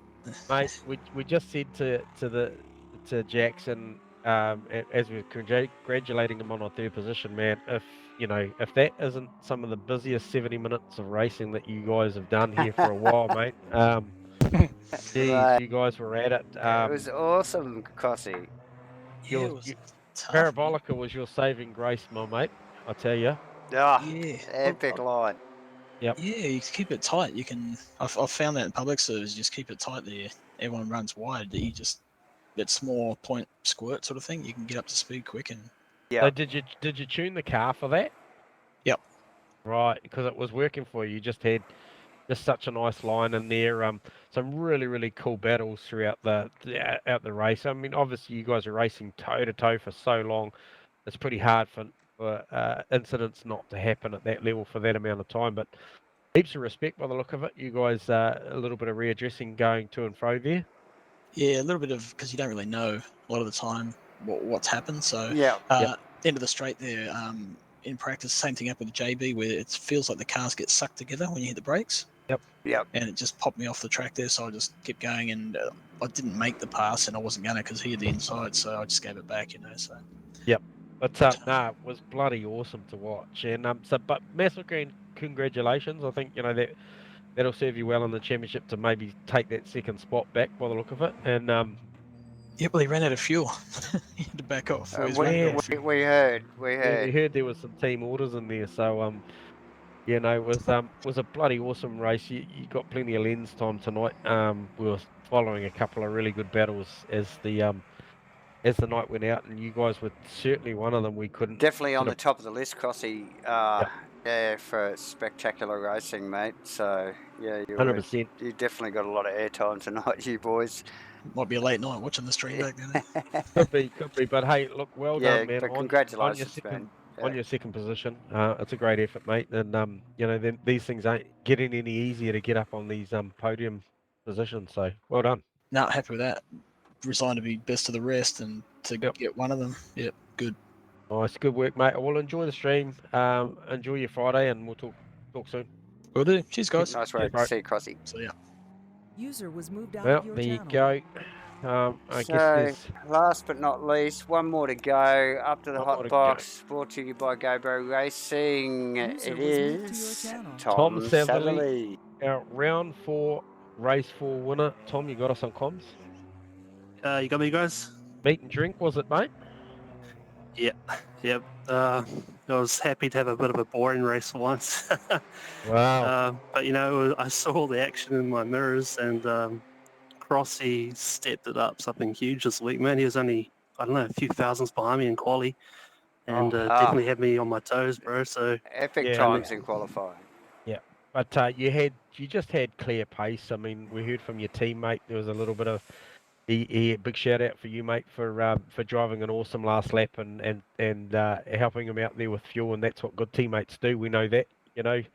Mate, we just said to Jackson, as we were congratulating him on our third position, man, if that isn't some of the busiest 70 minutes of racing that you guys have done here for a while, mate. Geez, Right. you guys were at it. It was awesome, Crossy. Yeah, it was tough. Parabolica was your saving grace, my mate. I tell you. Oh, Yeah. epic line. Yeah, you keep it tight. You can. I've found that in public service, just keep it tight there. Everyone runs wide. That you just it's more point squirt sort of thing. You can get up to speed quick and. Yeah. So did you tune the car for that? Yep. Right, because it was working for you. You just had such a nice line in there. Some really cool battles throughout the race. I mean, obviously you guys are racing toe to toe for so long. It's pretty hard for incidents not to happen at that level for that amount of time. But heaps of respect by the look of it. You guys, a little bit of readdressing going to and fro there. Yeah, a little bit of because you don't really know a lot of the time what's happened. So Yeah. End of the straight there. In practice, same thing happened with JB where it feels like the cars get sucked together when you hit the brakes. Yep. And it just popped me off the track there, so I just kept going, and I didn't make the pass, and I wasn't gonna because he had the inside, so I just gave it back, So. Yep. But it was bloody awesome to watch, and but massive congratulations. I think that'll serve you well in the championship to maybe take that second spot back by the look of it, and Yeah, well, he ran out of fuel. He had to back off. We heard. Yeah, we heard there was some team orders in there, so it was a bloody awesome race. You got plenty of lens time tonight. We were following a couple of really good battles as the night went out, and you guys were certainly one of them. We couldn't definitely on the top of the list, Crossy. Yeah, for spectacular racing, mate. So yeah, 100%. You definitely got a lot of airtime tonight, you boys. Might be a late night watching the stream back then. Could be. But hey, look, well done, man. But congratulations, man. On your second position. It's a great effort, mate. And these things ain't getting any easier to get up on these podium positions. So well done. No, happy with that. Resigned to be best of the rest and to get one of them. Yep, good. Nice, good work, mate. Well, enjoy the stream. Enjoy your Friday, and we'll talk soon. Will do. Cheers, guys. Nice work. See you, Crossy. So yeah. User was moved out Well, of your there channel. you go. I guess So, there's last but not least, one more to go. Up to the one more hot to box, brought to you by GoBro Racing. User It was moved to your is channel. Tom Satherley. Satherley. Our round 4, race 4 winner. Tom, you got us on comms? You got me, guys? Meat and drink, was it, mate? Yep. I was happy to have a bit of a boring race for once. Wow. But, I saw all the action in my mirrors, and Crossy stepped it up something huge this week, man. He was only, I don't know, a few thousandths behind me in quali, and definitely had me on my toes, bro. So, Epic Yeah. times in qualifying. But you just had clear pace. I mean, we heard from your teammate there was a little bit of big shout out for you, mate, for driving an awesome last lap and helping him out there with fuel, and that's what good teammates do. We know that. At the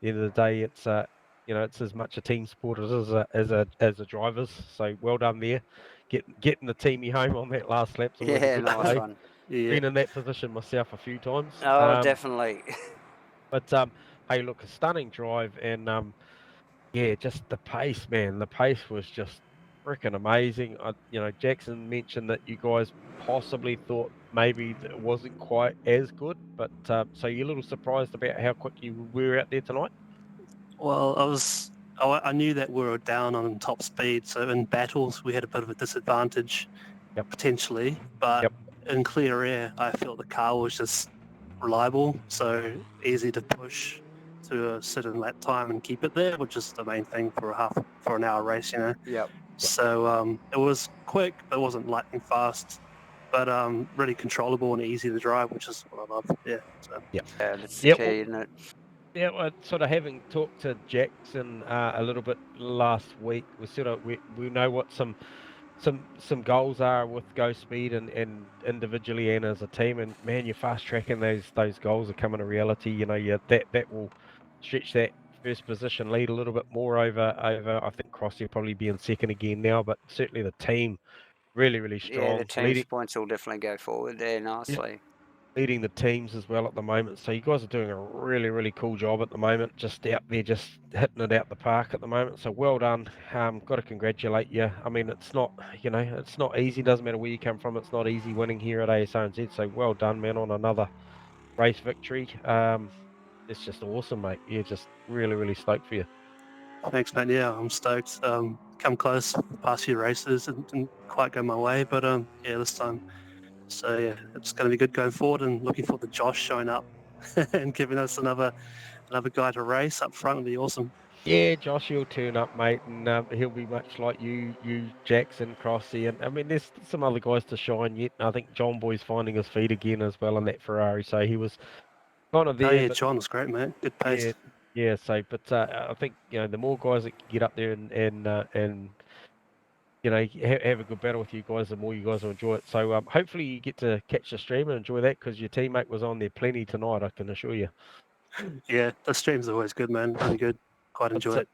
end of the day, it's it's as much a team sport as a driver's. So well done there, getting the teamie home on that last lap's always a Yeah, good nice day. one. yeah. Been in that position myself a few times. Oh, definitely. But hey, look, a stunning drive, and yeah, just the pace, man. The pace was just freaking amazing. Jackson mentioned that you guys possibly thought maybe that it wasn't quite as good, but so you're a little surprised about how quick you were out there tonight. Well, I knew that we were down on top speed, so in battles we had a bit of a disadvantage, Yep. potentially. But Yep. in clear air, I felt the car was just reliable, so easy to push to a certain lap time and keep it there, which is the main thing for an hour race. Yep. So it was quick, but it wasn't lightning fast, but really controllable and easy to drive, which is what I love. Yeah. So. Yeah, that's the Yep. key, isn't it? Yeah, well, sort of having talked to Jackson a little bit last week, we know what some goals are with Go Speed and individually and as a team, and man, you're fast tracking those goals are coming to reality. That will stretch that first position lead a little bit more over. I think Crossy will probably be in second again now, but certainly the team really Yeah, the strong, team's points will definitely go forward there nicely. leading the teams as well at the moment. So you guys are doing a really cool job at the moment, just out there, just hitting it out the park at the moment. So well done. Got to congratulate you. I mean, it's not easy. Doesn't matter where you come from. It's not easy winning here at Asrnz. So well done, man, on another race victory. It's just awesome, mate. Yeah, just really stoked for you. Thanks, man. Yeah, I'm stoked. Come close the past few races and didn't quite go my way, but yeah, this time. So yeah, it's going to be good going forward, and looking forward to Josh showing up and giving us another guy to race up front. Would be awesome. Yeah, Josh, he'll turn up, mate, and he'll be much like you, Jackson, Crossy, and I mean, there's some other guys to shine yet. I think John Boy's finding his feet again as well in that Ferrari, so he was kind of Oh there. yeah, But John was great, man. Good pace. yeah. So, but I think the more guys that get up there and have a good battle with you guys, the more you guys will enjoy it. So hopefully you get to catch the stream and enjoy that, because your teammate was on there plenty tonight, I can assure you. Yeah, the stream's always good, man. Really good. Quite enjoy it.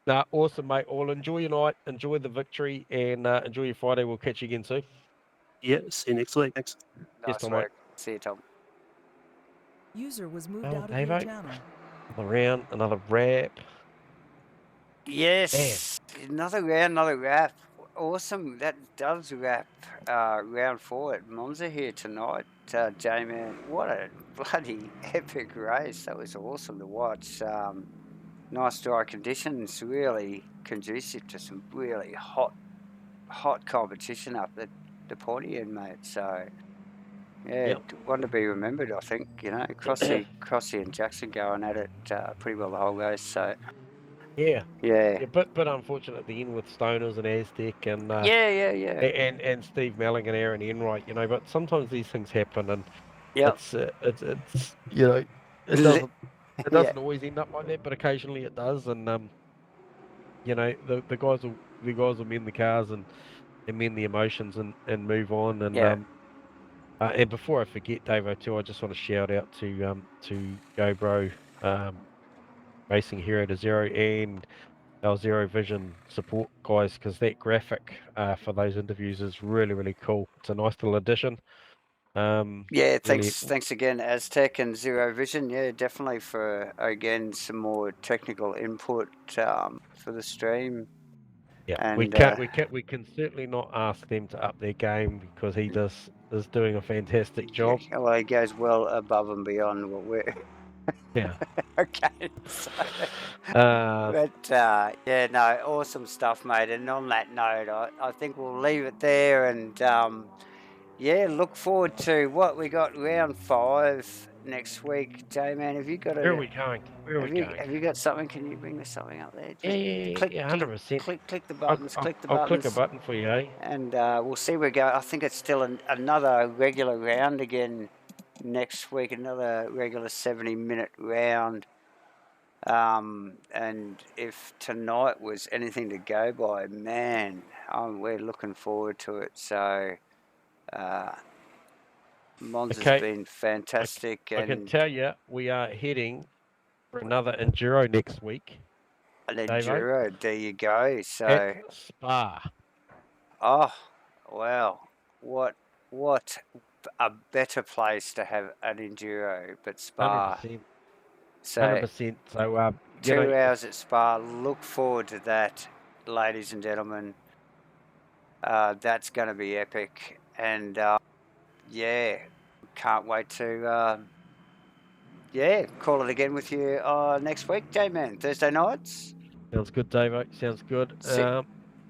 Nah, awesome, mate. Well, enjoy your night, enjoy the victory, and enjoy your Friday. We'll catch you again soon. Yeah, see you next week. Thanks. Nice Tom, work. See you, Tom. User was moved Oh, out of your Davo. channel. Another round, another wrap. Yes, another round, another wrap. Awesome. That does wrap round 4 at Monza here tonight, J-Man. What a bloody epic race. That was awesome to watch. Nice dry conditions, really conducive to some really hot competition up at the pointy end, mate. So, yeah, one to be remembered, I think. Crossy and Jackson going at it pretty well the whole race. So, Yeah, yeah, but unfortunate at the end with Stoners and Aztec and yeah. and Steve Melling and Aaron Enright, but sometimes these things happen, and Yep. it's it doesn't always end up like that, but occasionally it does, and the guys will mend the cars and mend the emotions and move on, and Yeah. And before I forget, Davo, too, I just want to shout out to GoBro Racing Hero to Zero and our Zero Vision support guys, because that graphic for those interviews is really cool. It's a nice little addition. Yeah, Really, thanks again, Aztec and Zero Vision. Yeah, definitely for, again, some more technical input for the stream. Yeah, we And can certainly not ask them to up their game because he is doing a fantastic job. well, he goes well above and beyond what we're Yeah. okay. So, Uh, but yeah, no, awesome stuff, mate. And on that note, I think we'll leave it there. And yeah, look forward to what we got round 5 next week. J-Man, have you got where are we going? Where are we going? have you got something? Can you bring us something up there? Yeah, Click, 100%. click the buttons. Click the I'll buttons. click a button for you, eh? And we'll see where we go. I think it's still another regular round again next week. Another regular 70-minute round. And if tonight was anything to go by, man, we're looking forward to it. So Monza's been fantastic. I can tell you, we are heading for another enduro next week. An enduro, there you go. So at Spa. Oh, wow! What a better place to have an enduro, but Spa. 100%. So 100%. So 2 hours at Spa. Look forward to that, ladies and gentlemen. That's going to be epic, and yeah, can't wait to call it again with you next week, J-Man. Thursday nights. Sounds good, Davo. Sounds good.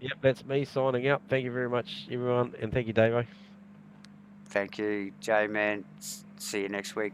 Yep, that's me signing out. Thank you very much, everyone, and thank you, Davo. Thank you, J-Man. See you next week.